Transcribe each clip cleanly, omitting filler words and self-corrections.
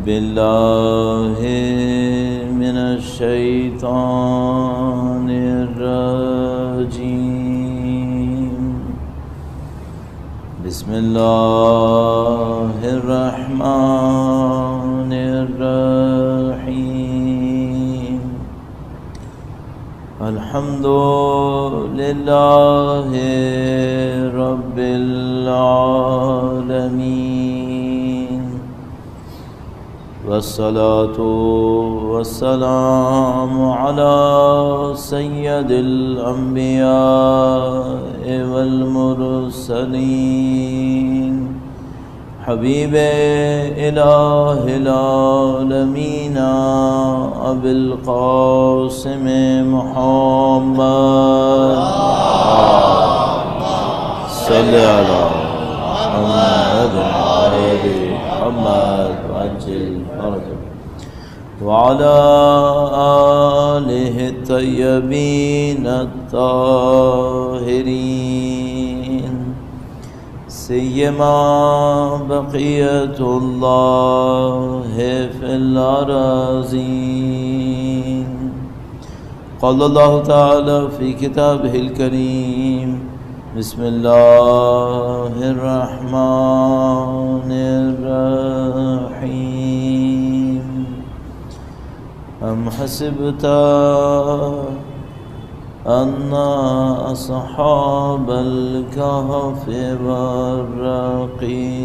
بالله من الشيطان الرجيم. بسم الله الرحمن الرحيم. الحمد لله رب العالمين، والصلاة والسلام على سيد الأنبياء والمرسلين، حبيب إله العالمين أبي القاسم محمد صلى على محمد محمد وعجل فرجه وعلى آله الطيبين الطاهرين، سيما بقية الله في الأراضين. قال الله تعالى في كتابه الكريم: بسم الله الرحمن الرحيم. أم حسبت أن أصحاب الكهف والرقيم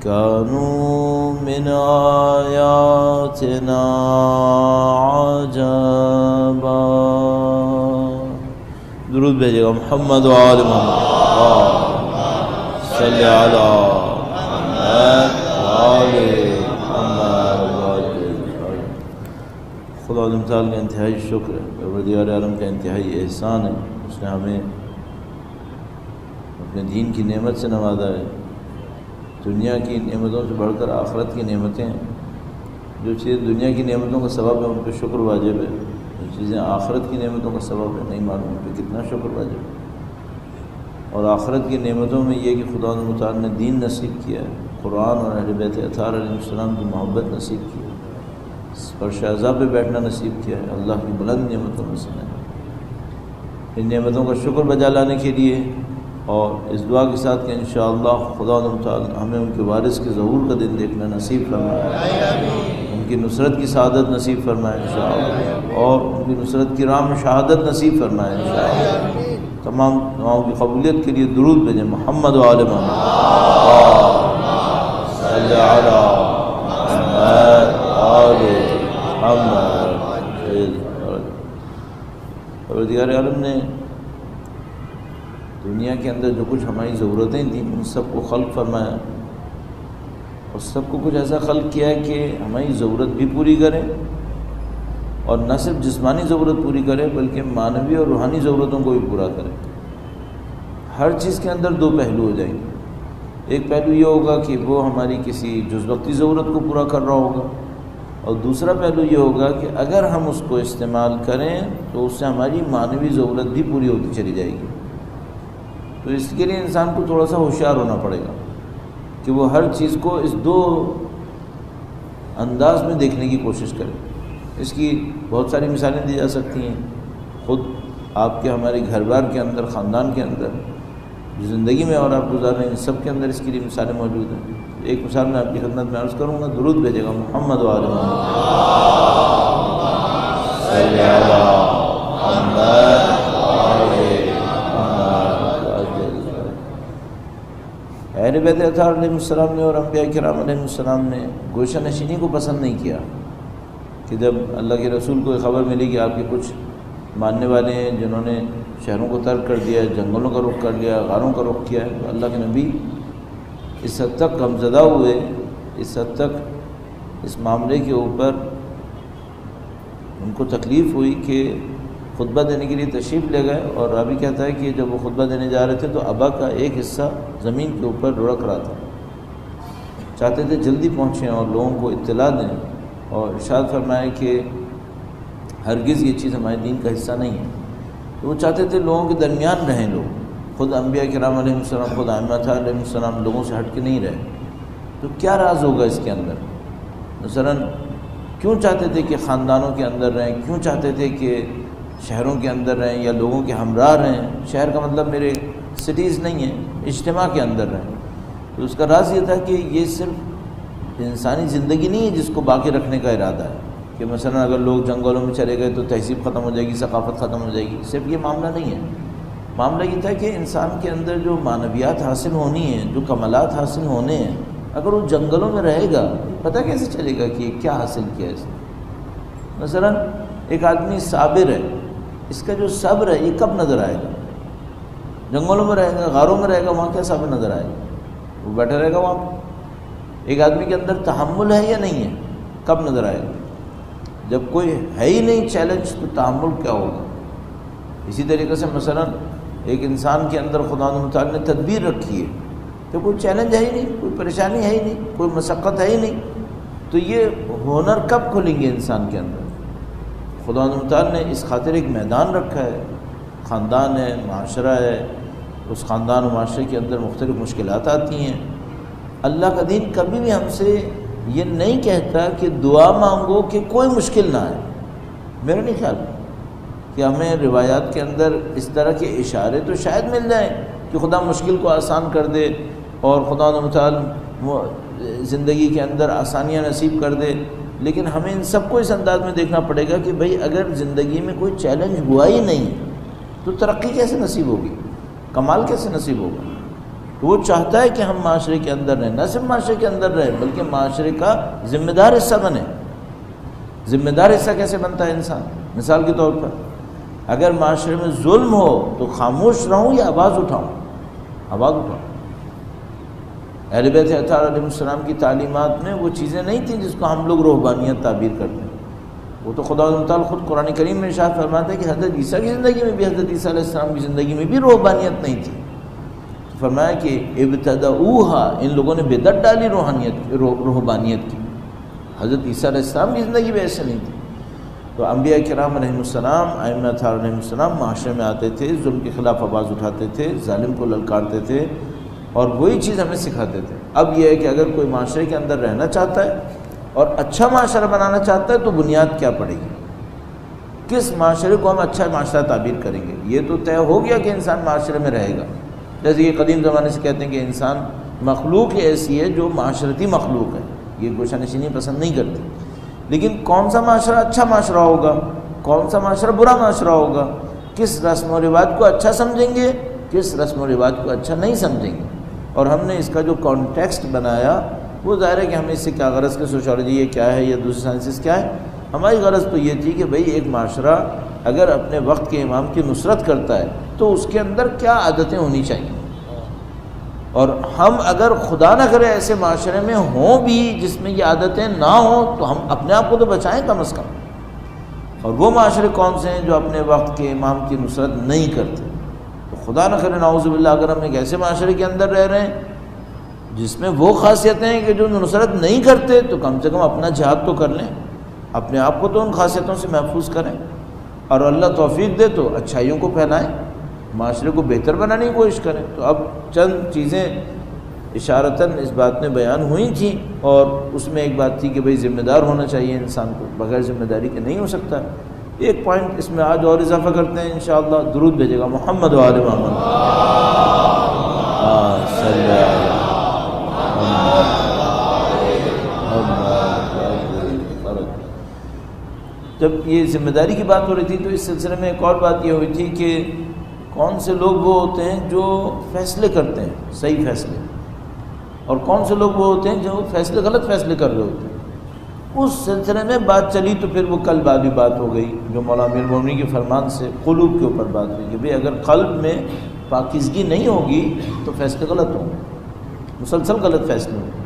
كانوا من آياتنا عجبا. درود بھیجے گا محمد و آل محمد صلی علی محمد و آل محمد. خدا عالم تعالی کا انتہائی شکر ہے، پروردگار عالم کا انتہائی احسان ہے، اس نے ہمیں اپنے دین کی نعمت سے نوازا ہے. دنیا کی نعمتوں سے بڑھ کر آخرت کی نعمتیں ہیں. جو چیز دنیا کی نعمتوں کا سبب ہے ان پہ شکر واجب ہے، جو چیزیں آخرت کی نعمتوں کا سبب ہے نہیں معلوم ان پہ کتنا شکر واجب ہے. اور آخرت کی نعمتوں میں یہ کہ خدا متعال نے دین نصیب کیا ہے، قرآن اور اہل بیت اطہار علیہ السلام کی محبت نصیب کی ہے، اور شہزاد پہ بیٹھنا نصیب کیا ہے. اللہ کی بلند نعمتوں میں سے ہے. ان نعمتوں کا شکر بجا لانے کے لیے اور اس دعا کے ساتھ کہ انشاءاللہ خدا تعالی ہمیں ان کے وارث کے ظہور کا دن دیکھنا نصیب فرمائے، ان کی نصرت کی سعادت نصیب فرمائے انشاءاللہ، اور ان کی نصرت کی راہ میں شہادت نصیب فرمائے انشاءاللہ. تمام دعاؤں کی قبولیت کے لیے درود بھیجیں محمد و آل محمد صلی علی محمد آل محمد. پروردگار عالم نے دنیا کے اندر جو کچھ ہماری ضرورتیں تھیں ان سب کو خلق فرمایا، اور سب کو کچھ ایسا خلق کیا ہے کہ ہماری ضرورت بھی پوری کرے، اور نہ صرف جسمانی ضرورت پوری کرے بلکہ معنوی اور روحانی ضرورتوں کو بھی پورا کرے. ہر چیز کے اندر دو پہلو ہو جائیں گے. ایک پہلو یہ ہوگا کہ وہ ہماری کسی جز وقتی ضرورت کو پورا کر رہا ہوگا، اور دوسرا پہلو یہ ہوگا کہ اگر ہم اس کو استعمال کریں تو اس سے ہماری معنوی ضرورت بھی پوری ہوتی چلی جائے گی. تو اس کے لیے انسان کو تھوڑا سا ہوشیار ہونا پڑے گا کہ وہ ہر چیز کو اس دو انداز میں دیکھنے کی کوشش کرے. اس کی بہت ساری مثالیں دی جا سکتی ہیں. خود آپ کے ہمارے گھر بار کے اندر، خاندان کے اندر، جو زندگی میں اور آپ گزار رہے ہیں، ان سب کے اندر اس کے لیے مثالیں موجود ہیں. ایک مثال میں آپ کی خدمت میں عرض کروں گا. درود بھیجے گا محمد و آل محمد صلی علی محمد اہل بیت اطہار علیہ السلام نے اور انبیاء کرام علیہ السلام نے گوشہ نشینی کو پسند نہیں کیا. کہ جب اللہ کے رسول کو یہ خبر ملی کہ آپ کے کچھ ماننے والے ہیں جنہوں نے شہروں کو ترک کر دیا ہے، جنگلوں کا رخ کر لیا، غاروں کا رخ کیا ہے، تو اللہ کے نبی اس حد تک غمزدہ ہوئے، اس حد تک اس معاملے کے اوپر ان کو تکلیف ہوئی کہ خطبہ دینے کے لیے تشریف لے گئے. اور راوی کہتا ہے کہ جب وہ خطبہ دینے جا رہے تھے تو ابا کا ایک حصہ زمین کے اوپر لڑک رہا تھا. چاہتے تھے جلدی پہنچیں اور لوگوں کو اطلاع دیں، اور ارشاد فرمائے کہ ہرگز یہ چیز ہمارے دین کا حصہ نہیں ہے. تو وہ چاہتے تھے لوگوں کے درمیان رہیں. لوگ خود انبیاء کرام علیہ السلام، خود ائمہ علیہ السلام لوگوں سے ہٹ کے نہیں رہے. تو کیا راز ہوگا اس کے اندر؟ مثلاً کیوں چاہتے تھے کہ خاندانوں کے اندر رہیں، کیوں چاہتے تھے کہ شہروں کے اندر رہیں یا لوگوں کے ہمراہ رہیں؟ شہر کا مطلب میرے سٹیز نہیں ہیں، اجتماع کے اندر رہیں۔ تو اس کا راز یہ تھا کہ یہ صرف انسانی زندگی نہیں ہے جس کو باقی رکھنے کا ارادہ ہے، کہ مثلا اگر لوگ جنگلوں میں چلے گئے تو تہذیب ختم ہو جائے گی، ثقافت ختم ہو جائے گی۔ صرف یہ معاملہ نہیں ہے، معاملہ یہ تھا کہ انسان کے اندر جو معنویات حاصل ہونی ہیں، جو کمالات حاصل ہونے ہیں، اگر وہ جنگلوں میں رہے گا پتہ کیسے چلے گا کہ یہ کیا حاصل کیا ہے اس نے؟ مثلا ایک آدمی صابر ہے، اس کا جو صبر ہے یہ کب نظر آئے گا؟ جنگلوں میں رہے گا، غاروں میں رہے گا، وہاں کیا صبر نظر آئے گا؟ وہ بیٹھا رہے گا وہاں پہ۔ ایک آدمی کے اندر تحمل ہے یا نہیں ہے؟ کب نظر آئے گا؟ جب کوئی ہے ہی نہیں چیلنج تو تحمل کیا ہوگا؟ اسی طریقے سے مثلا ایک انسان کے اندر خدا متعال نے تدبیر رکھی ہے، تو کوئی چیلنج ہے ہی نہیں، کوئی پریشانی ہے ہی نہیں، کوئی مشقت ہے ہی نہیں، تو یہ ہنر کب کھلیں گے انسان کے اندر؟ خدا متعال نے اس خاطر ایک میدان رکھا ہے، خاندان ہے، معاشرہ ہے، اس خاندان و معاشرے کے اندر مختلف مشکلات آتی ہیں۔ اللہ کا دین کبھی بھی ہم سے یہ نہیں کہتا کہ دعا مانگو کہ کوئی مشکل نہ آئے۔ میرا نہیں خیال کہ ہمیں روایات کے اندر اس طرح کے اشارے تو شاید مل جائیں کہ خدا مشکل کو آسان کر دے اور خدا متعال زندگی کے اندر آسانیاں نصیب کر دے، لیکن ہمیں ان سب کو اس انداز میں دیکھنا پڑے گا کہ بھئی اگر زندگی میں کوئی چیلنج ہوا ہی نہیں تو ترقی کیسے نصیب ہوگی، کمال کیسے نصیب ہوگا؟ تو وہ چاہتا ہے کہ ہم معاشرے کے اندر رہیں، نہ صرف معاشرے کے اندر رہیں بلکہ معاشرے کا ذمہ دار حصہ بنے۔ ذمہ دار حصہ کیسے بنتا ہے انسان؟ مثال کے طور پر اگر معاشرے میں ظلم ہو تو خاموش رہوں یا آواز اٹھاؤں؟ آواز اٹھاؤں۔ اہل بیت اطہار علیہ السلام کی تعلیمات میں وہ چیزیں نہیں تھیں جس کو ہم لوگ روحانیت تعبیر کرتے ہیں۔ وہ تو خدا تعالیٰ خود قرآن کریم میں ارشاد فرماتا ہے کہ حضرت عیسیٰ کی زندگی میں بھی، حضرت عیسیٰ علیہ السلام کی زندگی میں بھی روحانیت نہیں تھی۔ تو فرمایا کہ ابتدعوہا، ان لوگوں نے بدعت ڈالی روحانیت کی۔ حضرت عیسیٰ علیہ السلام کی زندگی بھی ایسے نہیں تھی۔ تو انبیاء کرام علیہ السلام، ائمہ اطہار علیہ السلام معاشرے میں آتے تھے، ظلم کے خلاف آواز اٹھاتے تھے، ظالم کو للکارتے تھے اور وہی چیز ہمیں سکھاتے تھے۔ اب یہ ہے کہ اگر کوئی معاشرے کے اندر رہنا چاہتا ہے اور اچھا معاشرہ بنانا چاہتا ہے تو بنیاد کیا پڑے گی؟ کس معاشرے کو ہم اچھا معاشرہ تعبیر کریں گے؟ یہ تو طے ہو گیا کہ انسان معاشرے میں رہے گا، جیسے یہ قدیم زمانے سے کہتے ہیں کہ انسان مخلوق ایسی ہے جو معاشرتی مخلوق ہے، یہ گوشہ نشینی پسند نہیں کرتی۔ لیکن کون سا معاشرہ اچھا معاشرہ ہوگا، کون سا معاشرہ برا معاشرہ ہوگا، کس رسم و رواج کو اچھا سمجھیں گے، کس رسم و رواج کو اچھا نہیں سمجھیں گے؟ اور ہم نے اس کا جو کانٹیکسٹ بنایا وہ ظاہر ہے کہ ہمیں اس سے کیا غرض کہ سوشالوجی یہ کیا ہے یا دوسری سائنسز کیا ہے، ہماری غرض تو یہ تھی کہ بھئی ایک معاشرہ اگر اپنے وقت کے امام کی نصرت کرتا ہے تو اس کے اندر کیا عادتیں ہونی چاہیے، اور ہم اگر خدا نہ کرے ایسے معاشرے میں ہوں بھی جس میں یہ عادتیں نہ ہوں تو ہم اپنے آپ کو تو بچائیں کم از کم۔ اور وہ معاشرے کون سے ہیں جو اپنے وقت کے امام کی نصرت نہیں کرتے؟ تو خدا نہ کرے نعوذ باللہ اگر ہم ایک ایسے معاشرے کے اندر رہ رہے ہیں جس میں وہ خاصیتیں ہیں کہ جو نصرت نہیں کرتے، تو کم سے کم اپنا جہاد تو کر لیں، اپنے آپ کو تو ان خاصیتوں سے محفوظ کریں، اور اللہ توفیق دے تو اچھائیوں کو پھیلائیں، معاشرے کو بہتر بنانے کی کوشش کریں۔ تو اب چند چیزیں اشارتاً اس بات میں بیان ہوئی تھیں، اور اس میں ایک بات تھی کہ بھئی ذمہ دار ہونا چاہیے انسان کو، بغیر ذمہ داری کے نہیں ہو سکتا۔ ایک پوائنٹ اس میں آج اور اضافہ کرتے ہیں انشاءاللہ، درود بھیجے گا محمد و آل محمد۔ جب یہ ذمہ داری کی بات ہو رہی تھی تو اس سلسلے میں ایک اور بات یہ ہوئی تھی کہ کون سے لوگ وہ ہوتے ہیں جو فیصلے کرتے ہیں، صحیح فیصلے، اور کون سے لوگ وہ ہوتے ہیں جو فیصلے غلط فیصلے کر رہے ہوتے ہیں۔ اس سلسلے میں بات چلی تو پھر وہ کل والی بات ہو گئی جو مولانا امیر المومنین کے فرمان سے قلوب کے اوپر بات ہوئی کہ بھئی اگر قلب میں پاکیزگی نہیں ہوگی تو فیصلے غلط ہوں گے، مسلسل غلط فیصلے ہوں گے۔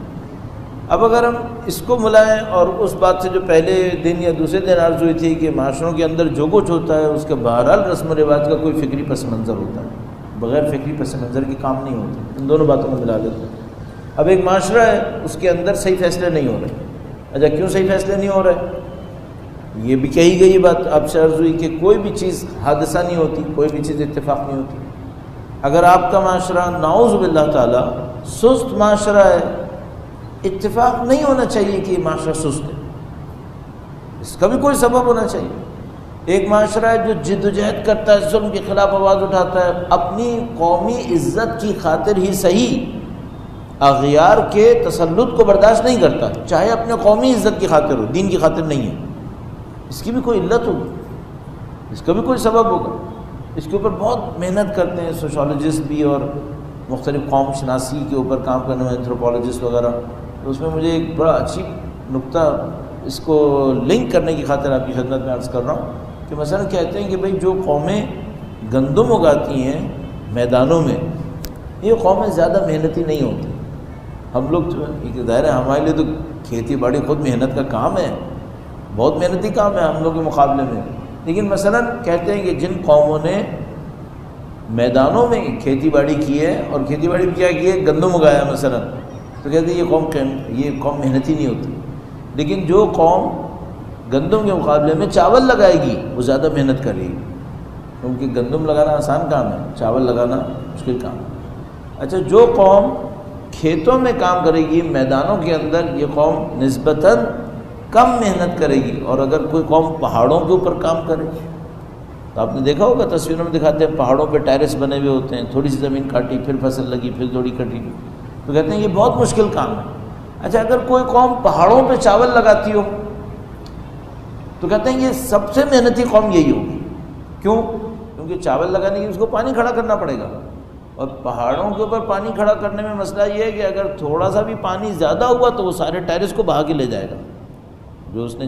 اب اگر ہم اس کو ملائیں اور اس بات سے جو پہلے دن یا دوسرے دن عرض ہوئی تھی کہ معاشروں کے اندر جو کچھ ہوتا ہے اس کا بہرحال رسم و رواج کا کوئی فکری پس منظر ہوتا ہے، بغیر فکری پس منظر کے کام نہیں ہوتے، ان دونوں باتوں کو ملا لیتے ہیں۔ اب ایک معاشرہ ہے اس کے اندر صحیح فیصلے نہیں ہو رہے، اچھا کیوں صحیح فیصلے نہیں ہو رہے؟ یہ بھی کہی گئی بات آپ سے عرض ہوئی کہ کوئی بھی چیز حادثہ نہیں ہوتی، کوئی بھی چیز اتفاق نہیں ہوتی۔ اگر آپ کا معاشرہ نعوذ باللہ تعالی سست معاشرہ ہے، اتفاق نہیں ہونا چاہیے کہ یہ معاشرہ سست ہے، اس کا بھی کوئی سبب ہونا چاہیے۔ ایک معاشرہ ہے جو جد و جہد کرتا ہے، ظلم کے خلاف آواز اٹھاتا ہے، اپنی قومی عزت کی خاطر ہی صحیح اغیار کے تسلط کو برداشت نہیں کرتا، چاہے اپنے قومی عزت کی خاطر ہو، دین کی خاطر نہیں ہے۔ اس کی بھی کوئی علت ہوگی، اس کا بھی کوئی سبب ہوگا۔ اس کے اوپر بہت محنت کرتے ہیں سوشالوجسٹ بھی، اور مختلف قوم شناسی کے اوپر کام کرنے والے اینتھروپولوجسٹ وغیرہ۔ تو اس میں مجھے ایک بڑا اچھی نقطہ اس کو لنک کرنے کی خاطر آپ کی خدمت میں عرض کر رہا ہوں کہ مثلا کہتے ہیں کہ بھئی جو قومیں گندم اگاتی ہیں میدانوں میں، یہ قومیں زیادہ محنتی نہیں ہوتی۔ ہم لوگ تو ظاہر ہے ہمارے لیے تو کھیتی باڑی خود محنت کا کام ہے، بہت محنتی کام ہے ہم لوگ کے مقابلے میں، لیکن مثلا کہتے ہیں کہ جن قوموں نے میدانوں میں کھیتی باڑی کی ہے، اور کھیتی باڑی میں کیا کی ہے، گندم اگایا مثلا، تو کہتے ہیں یہ قوم محنتی نہیں ہوتی۔ لیکن جو قوم گندم کے مقابلے میں چاول لگائے گی وہ زیادہ محنت کرے گی، کیونکہ گندم لگانا آسان کام ہے، چاول لگانا مشکل کام ہے۔ اچھا، جو قوم کھیتوں میں کام کرے گی میدانوں کے اندر، یہ قوم نسبتاً کم محنت کرے گی۔ اور اگر کوئی قوم پہاڑوں کے اوپر کام کرے تو آپ نے دیکھا ہوگا تصویروں میں دکھاتے ہیں پہاڑوں پہ ٹیرس بنے ہوئے ہوتے ہیں، تھوڑی سی زمین کاٹی پھر فصل لگی پھر تھوڑی کٹی، تو کہتے ہیں یہ بہت مشکل کام ہے۔ اچھا، اگر کوئی قوم پہاڑوں پہ چاول لگاتی ہو تو کہتے ہیں یہ سب سے محنتی قوم یہی ہوگی۔ کیوں؟ کیونکہ چاول لگانے کے لیے اس کو پانی کھڑا کرنا پڑے گا، اور پہاڑوں کے اوپر پانی کھڑا کرنے میں مسئلہ یہ ہے کہ اگر تھوڑا سا بھی پانی زیادہ ہوا تو وہ سارے ٹیرس کو بہا کے لے جائے گا، جو اس نے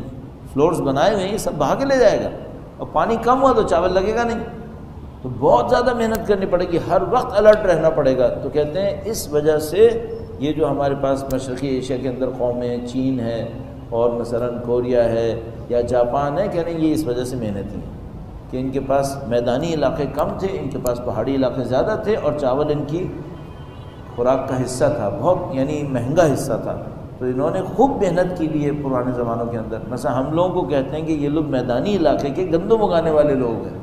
فلورز بنائے ہوئے ہیں یہ سب بہا کے لے جائے گا، اور پانی کم ہوا تو چاول لگے گا نہیں۔ تو بہت زیادہ محنت کرنی پڑے گی، ہر وقت الرٹ رہنا پڑے گا۔ تو کہتے ہیں اس وجہ سے یہ جو ہمارے پاس مشرقی ایشیا کے اندر قومیں، چین ہے اور مثلا کوریا ہے یا جاپان ہے، کہہ رہے ہیں یہ اس وجہ سے محنتی ہیں کہ ان کے پاس میدانی علاقے کم تھے، ان کے پاس پہاڑی علاقے زیادہ تھے، اور چاول ان کی خوراک کا حصہ تھا، بہت یعنی مہنگا حصہ تھا۔ تو انہوں نے خوب محنت کی لیے پرانے زمانوں کے اندر۔ مثلا ہم لوگوں کو کہتے ہیں کہ یہ لوگ میدانی علاقے کے گندم اگانے والے لوگ ہیں،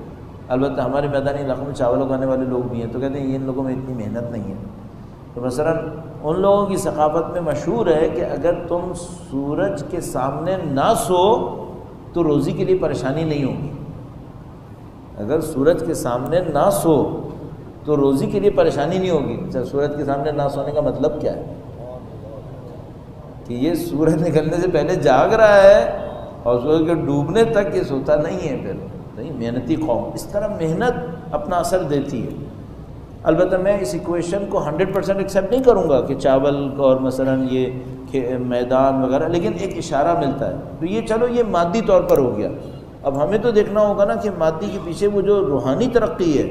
البتہ ہمارے میدانی علاقوں میں چاول اگانے والے لوگ بھی ہیں، تو کہتے ہیں یہ ان لوگوں میں اتنی محنت نہیں ہے۔ تو مثلا ان لوگوں کی ثقافت میں مشہور ہے کہ اگر تم سورج کے سامنے نہ سو تو روزی کے لیے پریشانی نہیں ہوگی۔ اگر سورج کے سامنے نہ سو تو روزی کے لیے پریشانی نہیں ہوگی۔ اچھا، سورج کے سامنے نہ سونے کا مطلب کیا ہے؟ کہ یہ سورج نکلنے سے پہلے جاگ رہا ہے اور سورج کے ڈوبنے تک یہ سوتا نہیں ہے، پھر نہیں، محنتی قوم۔ اس طرح محنت اپنا اثر دیتی ہے۔ البتہ میں اس ایکویشن کو 100% ایکسیپٹ نہیں کروں گا کہ چاول اور مثلا یہ میدان وغیرہ، لیکن ایک اشارہ ملتا ہے۔ تو یہ چلو یہ مادی طور پر ہو گیا، اب ہمیں تو دیکھنا ہوگا نا کہ مادی کے پیچھے وہ جو روحانی ترقی ہے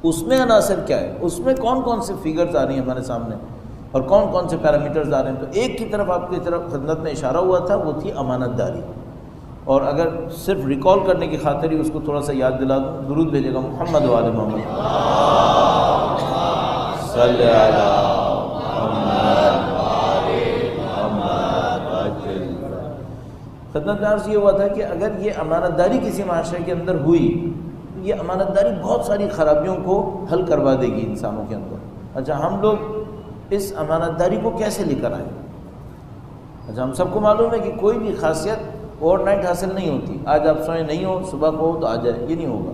اس میں عناصر کیا ہے، اس میں کون کون سے فگرز آ رہی ہیں ہمارے سامنے اور کون کون سے پیرامیٹرز آ رہے ہیں۔ تو ایک کی طرف آپ کی طرف خدمت میں اشارہ ہوا تھا، وہ تھی امانت داری۔ اور اگر صرف ریکال کرنے کی خاطر ہی اس کو تھوڑا سا یاد دلا دوں، درود بھیجے گا محمد و آل محمد صلی علی محمد۔ خدمت میں عرض یہ ہوا تھا کہ اگر یہ امانت داری کسی معاشرے کے اندر ہوئی تو یہ امانت داری بہت ساری خرابیوں کو حل کروا دے گی انسانوں کے اندر۔ اچھا، ہم لوگ اس امانت داری کو کیسے لے کر آئیں؟ اچھا، ہم سب کو معلوم ہے کہ کوئی بھی خاصیت اوور نائٹ حاصل نہیں ہوتی، آج آپ سوئیں نہیں ہو صبح کو ہو تو آ جائے، یہ نہیں ہوگا۔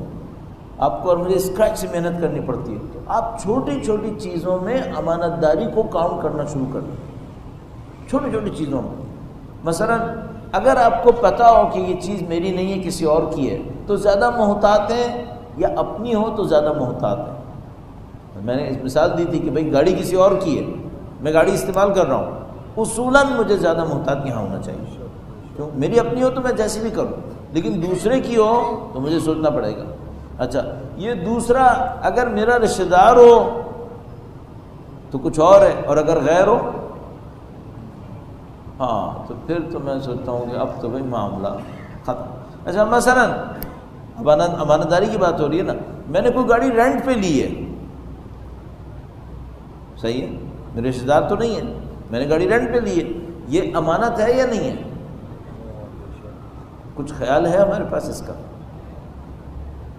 آپ کو اور مجھے اسکریچ سے محنت کرنی پڑتی ہے۔ تو آپ چھوٹی چھوٹی چیزوں میں امانت داری کو کاؤنٹ کرنا شروع کر دیں، چھوٹی چھوٹی چیزوں میں۔ مثلا اگر آپ کو پتہ ہو کہ یہ چیز میری نہیں ہے کسی اور کی ہے تو زیادہ محتاط ہیں، یا اپنی ہو تو زیادہ محتاط ہیں۔ میں نے اس مثال دی تھی کہ بھئی گاڑی کسی اور کی ہے، میں گاڑی استعمال کر رہا ہوں، اصولاً مجھے زیادہ محتاط یہاں ہونا چاہیے۔ کیوں؟ میری اپنی ہو تو میں جیسی بھی کروں، لیکن دوسرے کی ہو تو مجھے سوچنا پڑے گا۔ اچھا، یہ دوسرا اگر میرا رشتہ دار ہو تو کچھ اور ہے، اور اگر غیر ہو ہاں تو پھر تو میں سوچتا ہوں کہ اب تو بھائی معاملہ ختم۔ اچھا، مثلا امانت داری کی بات ہو رہی ہے نا، میں نے کوئی گاڑی رینٹ پہ لی ہے، صحیح ہے، میرے رشتہ دار تو نہیں ہے، میں نے گاڑی رینٹ پہ لی ہے، یہ امانت ہے یا نہیں ہے؟ کچھ خیال ہے ہمارے پاس اس کا؟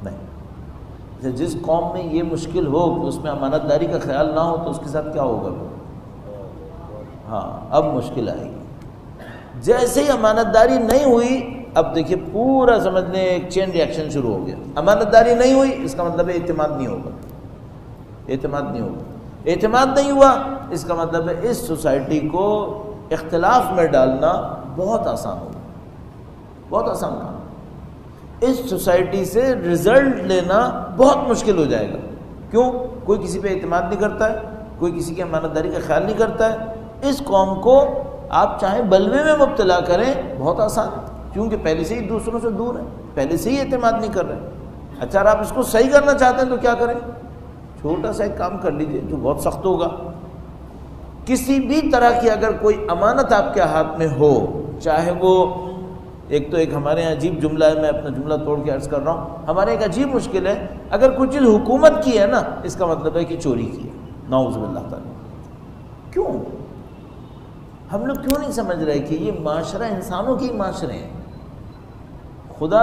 نہیں۔ جس قوم میں یہ مشکل ہو کہ اس میں امانت داری کا خیال نہ ہو تو اس کے ساتھ کیا ہوگا؟ ہاں اب مشکل آئے گی۔ جیسے ہی امانت داری نہیں ہوئی، اب دیکھیے پورا سمجھ لیں ایک چین ریئیکشن شروع ہو گیا۔ امانت داری نہیں ہوئی، اس کا مطلب ہے اعتماد نہیں ہوگا، اعتماد نہیں ہوگا، اعتماد نہیں ہوا، اس کا مطلب ہے اس سوسائٹی کو اختلاف میں ڈالنا بہت آسان ہوگا، بہت آسان کام۔ اس سوسائٹی سے رزلٹ لینا بہت مشکل ہو جائے گا۔ کیوں؟ کوئی کسی پہ اعتماد نہیں کرتا ہے، کوئی کسی کی امانت داری کا خیال نہیں کرتا ہے۔ اس قوم کو آپ چاہیں بلوے میں مبتلا کریں، بہت آسان ہے، کیونکہ پہلے سے ہی دوسروں سے دور ہے، پہلے سے ہی اعتماد نہیں کر رہے۔ اچھا، آپ اس کو صحیح کرنا چاہتے ہیں تو کیا کریں؟ چھوٹا سا ایک کام کر لیجئے جو بہت سخت ہوگا۔ کسی بھی طرح کی اگر کوئی امانت آپ کے ہاتھ میں ہو، چاہے وہ ایک ہمارے یہاں عجیب جملہ ہے، میں اپنا جملہ توڑ کے عرض کر رہا ہوں، ہمارے ایک عجیب مشکل ہے، اگر کوئی چیز حکومت کی ہے نا، اس کا مطلب ہے کہ چوری کی ہے، نعوذ باللہ تعالی۔ کیوں؟ ہم لوگ کیوں نہیں سمجھ رہے کہ یہ معاشرہ انسانوں کے معاشرے ہیں؟ خدا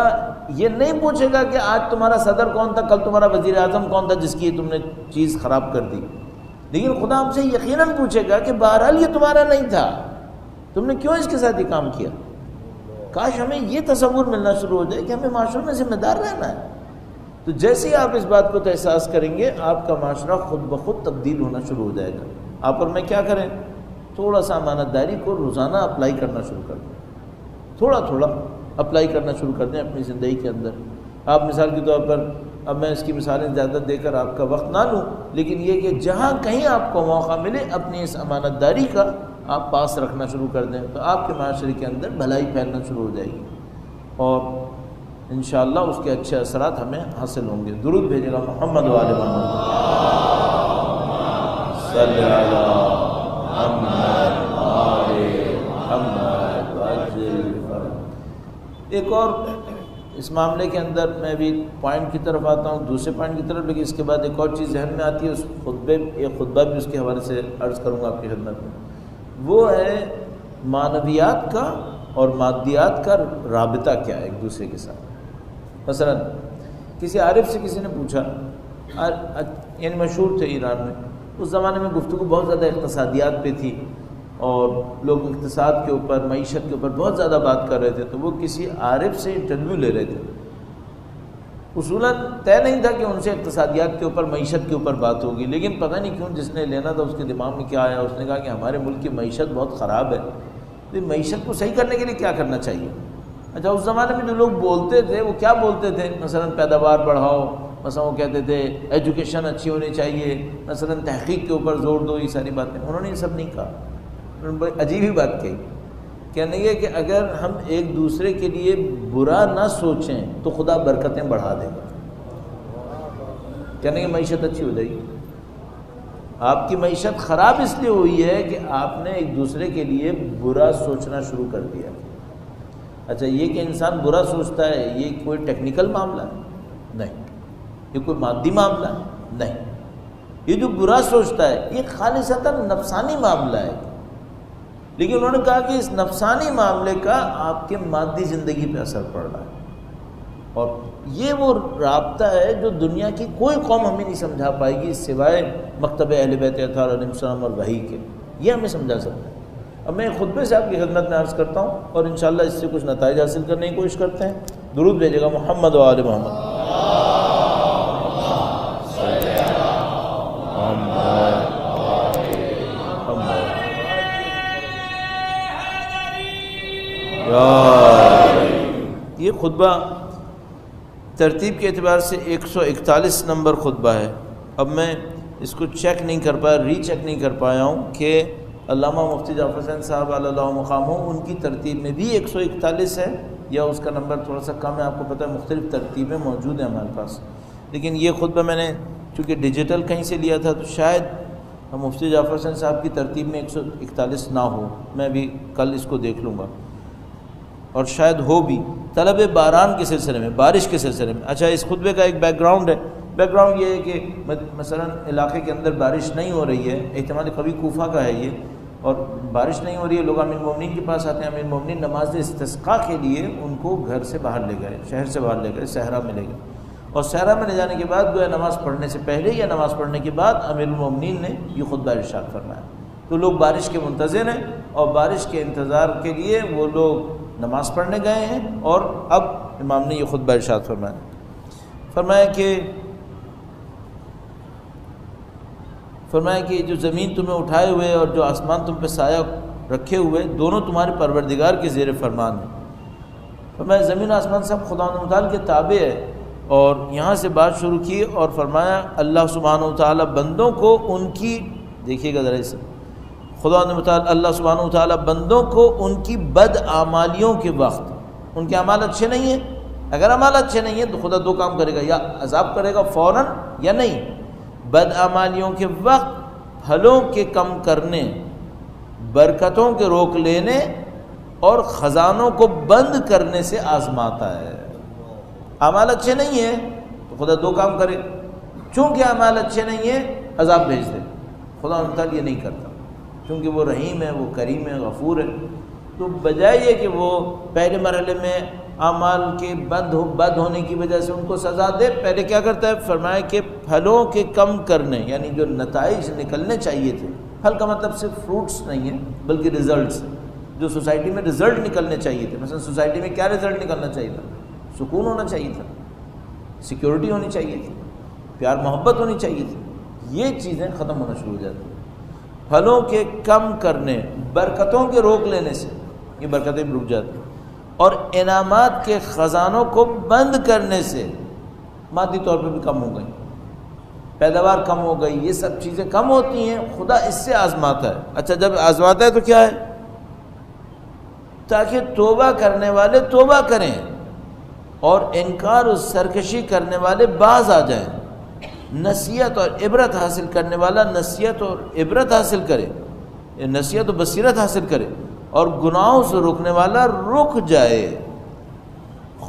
یہ نہیں پوچھے گا کہ آج تمہارا صدر کون تھا، کل تمہارا وزیر اعظم کون تھا جس کی تم نے چیز خراب کر دی، لیکن خدا ہم سے یقیناً پوچھے گا کہ بہرحال یہ تمہارا نہیں تھا، تم نے کیوں اس کے ساتھ یہ کام کیا؟ کاش ہمیں یہ تصور ملنا شروع ہو جائے کہ ہمیں معاشرے میں ذمہ دار رہنا ہے۔ تو جیسے ہی آپ اس بات کو احساس کریں گے، آپ کا معاشرہ خود بخود تبدیل ہونا شروع ہو جائے گا۔ آپ اور میں کیا کریں؟ تھوڑا سا امانت داری کو روزانہ اپلائی کرنا شروع کر دیں، تھوڑا تھوڑا اپلائی کرنا شروع کر دیں اپنی زندگی کے اندر۔ آپ مثال کے طور پر، اب میں اس کی مثالیں زیادہ دے کر آپ کا وقت نہ لوں، لیکن یہ کہ جہاں کہیں آپ کو موقع ملے اپنی اس امانت داری کا آپ پاس رکھنا شروع کر دیں، تو آپ کے معاشرے کے اندر بھلائی پھیلنا شروع ہو جائے گی، اور انشاءاللہ اس کے اچھے اثرات ہمیں حاصل ہوں گے۔ درود بھیجے گا محمد و آل محمد صلی اللہ محمد آل محمد وعجل۔ ایک اور اس معاملے کے اندر میں بھی پوائنٹ کی طرف آتا ہوں، دوسرے پوائنٹ کی طرف، لیکن اس کے بعد ایک اور چیز ذہن میں آتی ہے، اس خطبہ بھی اس کے حوالے سے عرض کروں گا آپ کی خدمت میں۔ وہ ہے معنویات کا اور مادیات کا رابطہ کیا ہے ایک دوسرے کے ساتھ۔ مثلا کسی عارف سے کسی نے پوچھا، یعنی مشہور تھے ایران میں، اس زمانے میں گفتگو بہت زیادہ اقتصادیات پہ تھی، اور لوگ اقتصاد کے اوپر، معیشت کے اوپر بہت زیادہ بات کر رہے تھے، تو وہ کسی عارف سے انٹرویو لے رہے تھے۔ اصولاً طے نہیں تھا کہ ان سے اقتصادیات کے اوپر، معیشت کے اوپر بات ہوگی، لیکن پتہ نہیں کیوں جس نے لینا تھا اس کے دماغ میں کیا آیا، اس نے کہا کہ ہمارے ملک کی معیشت بہت خراب ہے، تو معیشت کو صحیح کرنے کے لیے کیا کرنا چاہیے؟ اچھا، اس زمانے میں جو لوگ بولتے تھے وہ کیا بولتے تھے؟ مثلا پیداوار بڑھاؤ، مثلا وہ کہتے تھے ایجوکیشن اچھی ہونی چاہیے، مثلا تحقیق کے اوپر زور دو، یہ ساری باتیں انہوں نے یہ سب نہیں کہا۔ انہوں نے بڑی عجیب ہی بات کہی، کہنے یہ کہ اگر ہم ایک دوسرے کے لیے برا نہ سوچیں تو خدا برکتیں بڑھا دے گا، کہنے کہ معیشت اچھی ہو جائے گی۔ آپ کی معیشت خراب اس لیے ہوئی ہے کہ آپ نے ایک دوسرے کے لیے برا سوچنا شروع کر دیا۔ اچھا، یہ کہ انسان برا سوچتا ہے، یہ کوئی ٹیکنیکل معاملہ ہے؟ نہیں۔ یہ کوئی مادی معاملہ ہے؟ نہیں۔ یہ جو برا سوچتا ہے یہ خالصتاً نفسانی معاملہ ہے، لیکن انہوں نے کہا کہ اس نفسانی معاملے کا آپ کے مادی زندگی پہ اثر پڑ رہا ہے، اور یہ وہ رابطہ ہے جو دنیا کی کوئی قوم ہمیں نہیں سمجھا پائے گی سوائے مکتب اہل بیت اطہار علیہ السلام اور وحی کے، یہ ہمیں سمجھا سکتا ہے۔ اب میں خطبے سے آپ کی خدمت میں عرض کرتا ہوں، اور انشاءاللہ اس سے کچھ نتائج حاصل کرنے کی کوشش کرتے ہیں۔ درود بھیجے گا محمد و آل محمد۔ یہ خطبہ ترتیب کے اعتبار سے 141 نمبر خطبہ ہے۔ اب میں اس کو چیک نہیں کر پایا، ری چیک نہیں کر پایا ہوں کہ علامہ مفتی جعفر حسین صاحب علی اللہ مقامہ ان کی ترتیب میں بھی 141 ہے یا اس کا نمبر تھوڑا سا کم ہے۔ آپ کو پتہ ہے مختلف ترتیبیں موجود ہیں ہمارے پاس، لیکن یہ خطبہ میں نے چونکہ ڈیجیٹل کہیں سے لیا تھا تو شاید مفتی جعفر حسین صاحب کی ترتیب میں 141 نہ ہو، میں بھی کل اس کو دیکھ لوں گا، اور شاید ہو بھی۔ طلب باران کے سلسلے میں، بارش کے سلسلے میں، اچھا اس خطبے کا ایک بیک گراؤنڈ ہے۔ بیک گراؤنڈ یہ ہے کہ مثلا علاقے کے اندر بارش نہیں ہو رہی ہے، احتمال قوی کوفہ کا ہے یہ، اور بارش نہیں ہو رہی ہے، لوگ امیر المومنین کے پاس آتے ہیں، امیر المومنین نماز استسقاء کے لیے ان کو گھر سے باہر لے گئے، شہر سے باہر لے گئے، صحرا میں لے گئے، اور صحرا میں لے جانے کے بعد گویا نماز پڑھنے سے پہلے یا نماز پڑھنے کے بعد امیر المومنین نے یہ خطبہ ارشاد فرمایا۔ تو لوگ بارش کے منتظر ہیں، اور بارش کے انتظار کے لیے وہ لوگ نماز پڑھنے گئے ہیں، اور اب امام نے یہ خطبہ ارشاد فرمایا کہ جو زمین تمہیں اٹھائے ہوئے اور جو آسمان تم پہ سایہ رکھے ہوئے دونوں تمہارے پروردگار کے زیر فرمان ہیں۔ فرمایا زمین و آسمان سب خدا متعال کے تابع ہے، اور یہاں سے بات شروع کی اور فرمایا اللہ سبحانہ وتعالی بندوں کو ان کی، دیکھیے گا ذرا اسے، خدا متعال اللہ سبحانہ وتعالی بندوں کو ان کی بد اعمالیوں کے وقت، ان کے اعمال اچھے نہیں ہیں، اگر اعمال اچھے نہیں ہیں تو خدا دو کام کرے گا، یا عذاب کرے گا فوراً یا نہیں، بد اعمالیوں کے وقت پھلوں کے کم کرنے، برکتوں کے روک لینے اور خزانوں کو بند کرنے سے آزماتا ہے۔ اعمال اچھے نہیں ہیں تو خدا دو کام کرے، چونکہ اعمال اچھے نہیں ہیں عذاب بھیج دے، خدا تعالیٰ یہ نہیں کرتا، کیونکہ وہ رحیم ہے، وہ کریم ہے، غفور ہے۔ تو بجائے یہ کہ وہ پہلے مرحلے میں اعمال کے بد ہونے کی وجہ سے ان کو سزا دے، پہلے کیا کرتا ہے؟ فرمایا کہ پھلوں کے کم کرنے، یعنی جو نتائج نکلنے چاہیے تھے، پھل کا مطلب صرف فروٹس نہیں ہے بلکہ ریزلٹس، جو سوسائٹی میں رزلٹ نکلنے چاہیے تھے۔ مثلا سوسائٹی میں کیا رزلٹ نکلنا چاہیے تھا؟ سکون ہونا چاہیے تھا، سیکیورٹی ہونی چاہیے تھی، پیار محبت ہونی چاہیے تھی، یہ چیزیں ختم ہونا شروع ہو جاتی ہیں۔ پھلوں کے کم کرنے، برکتوں کے روک لینے سے یہ برکتیں بھی رک جاتی ہیں، اور انعامات کے خزانوں کو بند کرنے سے مادی طور پہ بھی کم ہو گئی، پیداوار کم ہو گئی، یہ سب چیزیں کم ہوتی ہیں، خدا اس سے آزماتا ہے۔ اچھا جب آزماتا ہے تو کیا ہے؟ تاکہ توبہ کرنے والے توبہ کریں اور انکار و سرکشی کرنے والے باز آ جائیں، نصیحت اور عبرت حاصل کرنے والا نصیحت اور عبرت حاصل کرے، نصیحت و بصیرت حاصل کرے، اور گناہوں سے روکنے والا رک جائے۔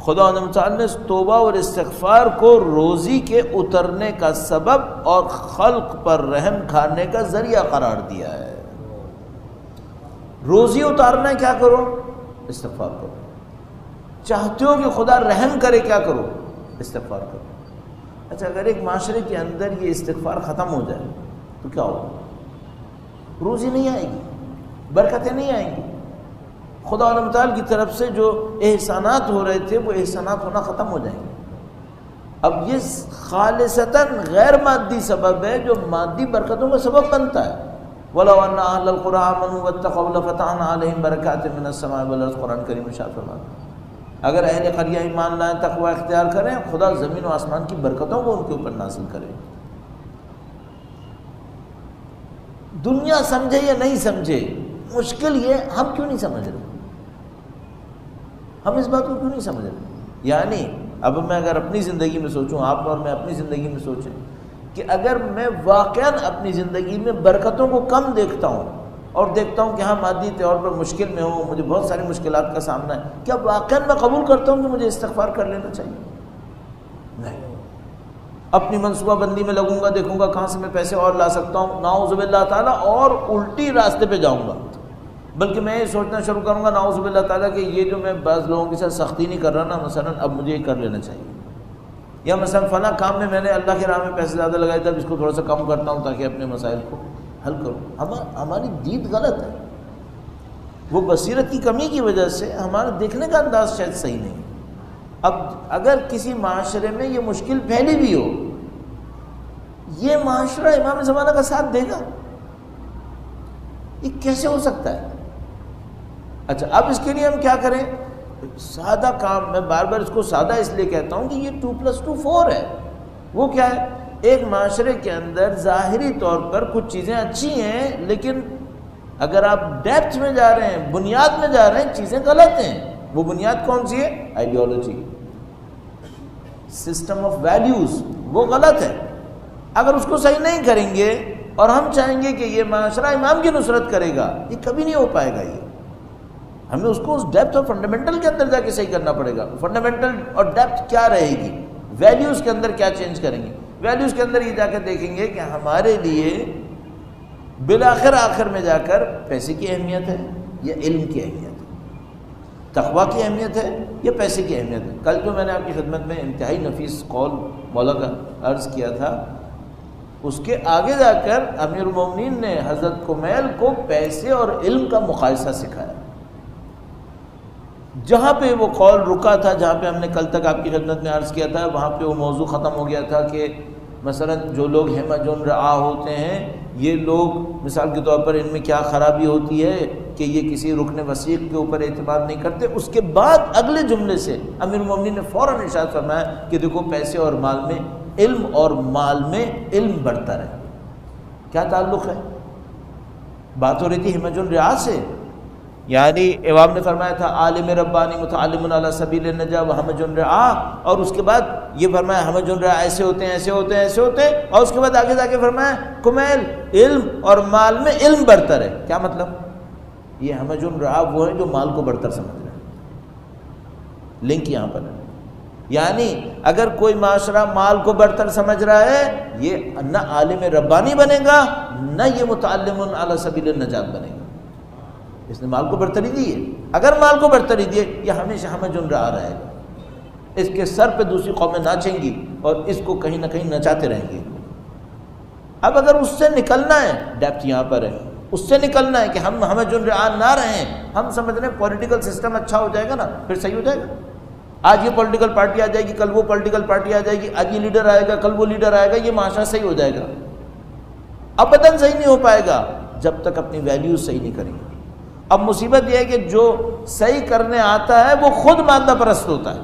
خدا متعال نے توبہ اور استغفار کو روزی کے اترنے کا سبب اور خلق پر رحم کھانے کا ذریعہ قرار دیا ہے۔ روزی اتارنا ہے، کیا کرو؟ استغفار کرو۔ چاہتے ہو کہ خدا رحم کرے، کیا کرو؟ استغفار کرو۔ اچھا اگر ایک معاشرے کے اندر یہ استغفار ختم ہو جائے تو کیا ہوگا؟ روزی نہیں آئے گی، برکتیں نہیں آئیں گی، خدا متعال کی طرف سے جو احسانات ہو رہے تھے وہ احسانات ہونا ختم ہو جائیں گے۔ اب یہ خالصتاً غیر مادی سبب ہے جو مادی برکتوں کا سبب بنتا ہے۔ وَلَوْ أَنَّ أَهْلَ الْقُرَىٰ آمَنُوا وَاتَّقَوْا لَفَتَحْنَا عَلَيْهِمْ بَرَكَاتٍ مِّنَ السَّمَاءِ وَالْأَرْضِ، قرآن کریم میں ارشاد فرماتا، اگر اہل قریہ ایمان لائیں، تقوی اختیار کریں، خدا زمین و آسمان کی برکتوں کو ان کے اوپر نازل کرے۔ دنیا سمجھے یا نہیں سمجھے، مشکل یہ ہم کیوں نہیں سمجھ رہے، ہم اس بات کو کیوں نہیں سمجھ رہے؟ یعنی اب میں اگر اپنی زندگی میں سوچوں، آپ اور میں اپنی زندگی میں سوچیں کہ اگر میں واقعاً اپنی زندگی میں برکتوں کو کم دیکھتا ہوں اور دیکھتا ہوں کہ ہاں مادی طور پر مشکل میں ہوں، مجھے بہت ساری مشکلات کا سامنا ہے، کیا واقعاً میں قبول کرتا ہوں کہ مجھے استغفار کر لینا چاہیے؟ نہیں، اپنی منصوبہ بندی میں لگوں گا، دیکھوں گا کہاں سے میں پیسے اور لا سکتا ہوں، نعوذ باللہ تعالیٰ، اور الٹی راستے پہ جاؤں گا، بلکہ میں یہ سوچنا شروع کروں گا نعوذ باللہ تعالیٰ کہ یہ جو میں بعض لوگوں کے ساتھ سختی نہیں کر رہا نا، مثلا اب مجھے یہ کر لینا چاہیے، یا مثلا فلاں کام میں میں نے اللہ کی راہ میں پیسے زیادہ لگائے تھے، اب اس کو تھوڑا سا کم کرتا ہوں تاکہ اپنے مسائل کو حل کروں۔ ہماری دید غلط ہے، وہ بصیرت کی کمی کی وجہ سے ہمارا دیکھنے کا انداز شاید صحیح نہیں۔ اب اگر کسی معاشرے میں یہ مشکل پھیلی بھی ہو، یہ معاشرہ امام زمانہ کا ساتھ دے گا؟ یہ کیسے ہو سکتا ہے؟ اچھا اب اس کے لیے ہم کیا کریں؟ سادہ کام، میں بار بار اس کو سادہ اس لیے کہتا ہوں کہ یہ 2+2 4 ہے۔ وہ کیا ہے؟ ایک معاشرے کے اندر ظاہری طور پر کچھ چیزیں اچھی ہیں، لیکن اگر آپ ڈیپتھ میں جا رہے ہیں، بنیاد میں جا رہے ہیں، چیزیں غلط ہیں۔ وہ بنیاد کون سی ہے؟ آئیڈیالوجی، سسٹم آف ویلیوز، وہ غلط ہے۔ اگر اس کو صحیح نہیں کریں گے اور ہم چاہیں گے کہ یہ معاشرہ امام کی نصرت کرے گا، یہ کبھی نہیں ہو پائے گا۔ یہ ہمیں اس کو اس ڈیپتھ اور فنڈامنٹل کے اندر جا کے صحیح کرنا پڑے گا۔ فنڈامنٹل اور ڈیپتھ کیا رہے گی؟ ویلیوز کے اندر کیا چینج کریں گے؟ ویلیوز کے اندر یہ جا کے دیکھیں گے کہ ہمارے لیے بالآخر آخر میں جا کر پیسے کی اہمیت ہے یا علم کی اہمیت ہے، تقویٰ کی اہمیت ہے یا پیسے کی اہمیت ہے۔ کل جو میں نے آپ کی خدمت میں انتہائی نفیس قول مولا کا عرض کیا تھا اس کے آگے جا کر امیر المومنین نے حضرت کمیل کو پیسے اور علم کا مقایسہ سکھایا. جہاں پہ وہ قول رکا تھا، جہاں پہ ہم نے کل تک آپ کی خدمت میں عرض کیا تھا، وہاں پہ وہ موضوع ختم ہو گیا تھا کہ مثلا جو لوگ ہمجن رعا ہوتے ہیں، یہ لوگ مثال کے طور پر ان میں کیا خرابی ہوتی ہے کہ یہ کسی رکن وثیق کے اوپر اعتماد نہیں کرتے. اس کے بعد اگلے جملے سے امیر المومنین نے فوراً ارشاد فرمایا کہ دیکھو پیسے اور مال میں علم اور مال میں علم بڑھتا رہے. کیا تعلق ہے؟ بات ہو رہی تھی ہمجن رعا سے، یعنی امام نے فرمایا تھا عالم ربانی متعلم علی سبیل النجا و ہمجن رعا، اور اس کے بعد یہ فرمایا ہمجن رعا ایسے ہوتے ہیں ایسے ہوتے ہیں ایسے ہوتے ہیں، اور اس کے بعد آگے جا کے فرمایا کمیل علم اور مال میں علم بڑھتا رہے. کیا مطلب؟ یہ ہمجن رعا وہ ہیں جو مال کو بڑھتر سمجھ رہے ہیں. لنک یہاں پر ہے. یعنی اگر کوئی معاشرہ مال کو بڑھتر سمجھ رہا ہے، یہ نہ عالم ربانی بنے گا نہ یہ متعلم علی سبیل النجات بنے گا. اس نے مال کو برتری دی ہے. اگر مال کو برتری دی ہے، یہ ہمیشہ ہمجن رعا رہے گا. اس کے سر پہ دوسری قومیں ناچیں گی اور اس کو کہیں نہ کہیں نچاتے رہیں گے. اب اگر اس سے نکلنا ہے، ڈیپتھ یہاں پر ہے، اس سے نکلنا ہے کہ ہم ہمجن رعا نہ رہیں. ہم سمجھ رہے ہیں پولیٹیکل سسٹم اچھا ہو جائے گا نا، پھر صحیح ہو جائے گا. آج یہ پولیٹیکل پارٹی آ جائے گی، کل وہ پولیٹیکل پارٹی آ جائے گی، آج یہ لیڈر آئے گا، کل وہ لیڈر آئے گا، یہ معاشرہ صحیح ہو جائے گا. ابداً صحیح نہیں ہو پائے گا جب تک اپنی ویلیوز صحیح نہیں کریں گے. اب مصیبت یہ ہے کہ جو صحیح کرنے آتا ہے وہ خود مادہ پرست ہوتا ہے.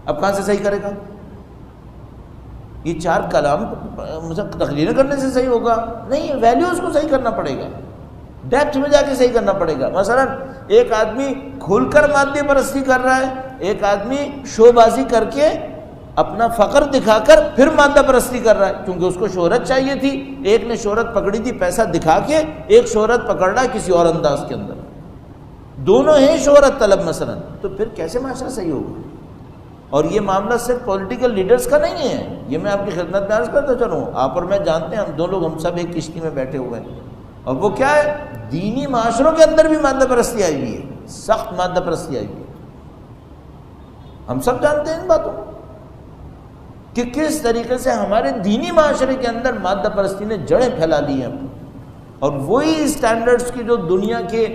اب کہاں سے صحیح کرے گا؟ یہ چار کلام تقریر کرنے سے صحیح ہوگا نہیں، ویلیوز کو صحیح کرنا پڑے گا، ڈیپتھ میں جا کے صحیح کرنا پڑے گا. مثلا ایک آدمی کھل کر مادی پرستی کر رہا ہے، ایک آدمی شو بازی کر کے اپنا فقر دکھا کر پھر مادہ پرستی کر رہا ہے، کیونکہ اس کو شہرت چاہیے تھی. ایک نے شہرت پکڑی تھی پیسہ دکھا کے، ایک شہرت پکڑ رہا ہے کسی اور انداز کے اندر. دونوں ہیں شہرت طلب مثلا. تو پھر کیسے معاشرہ صحیح ہوگا؟ اور یہ معاملہ صرف پولیٹیکل لیڈرز کا نہیں ہے، یہ میں آپ کی خدمت میں عرض کرتا چلوں. آپ اور میں جانتے ہیں، ہم دو لوگ ہم سب ایک کشتی میں بیٹھے ہوئے ہیں، اور وہ کیا ہے؟ دینی معاشروں کے اندر بھی مادہ پرستی آئی ہوئی ہے، سخت مادہ پرستی آئی ہوئی ہے. ہم سب جانتے ہیں ان باتوں کہ کس طریقے سے ہمارے دینی معاشرے کے اندر مادہ پرستی نے جڑیں پھیلا لی ہیں. اور وہی اسٹینڈرڈز کی جو دنیا کے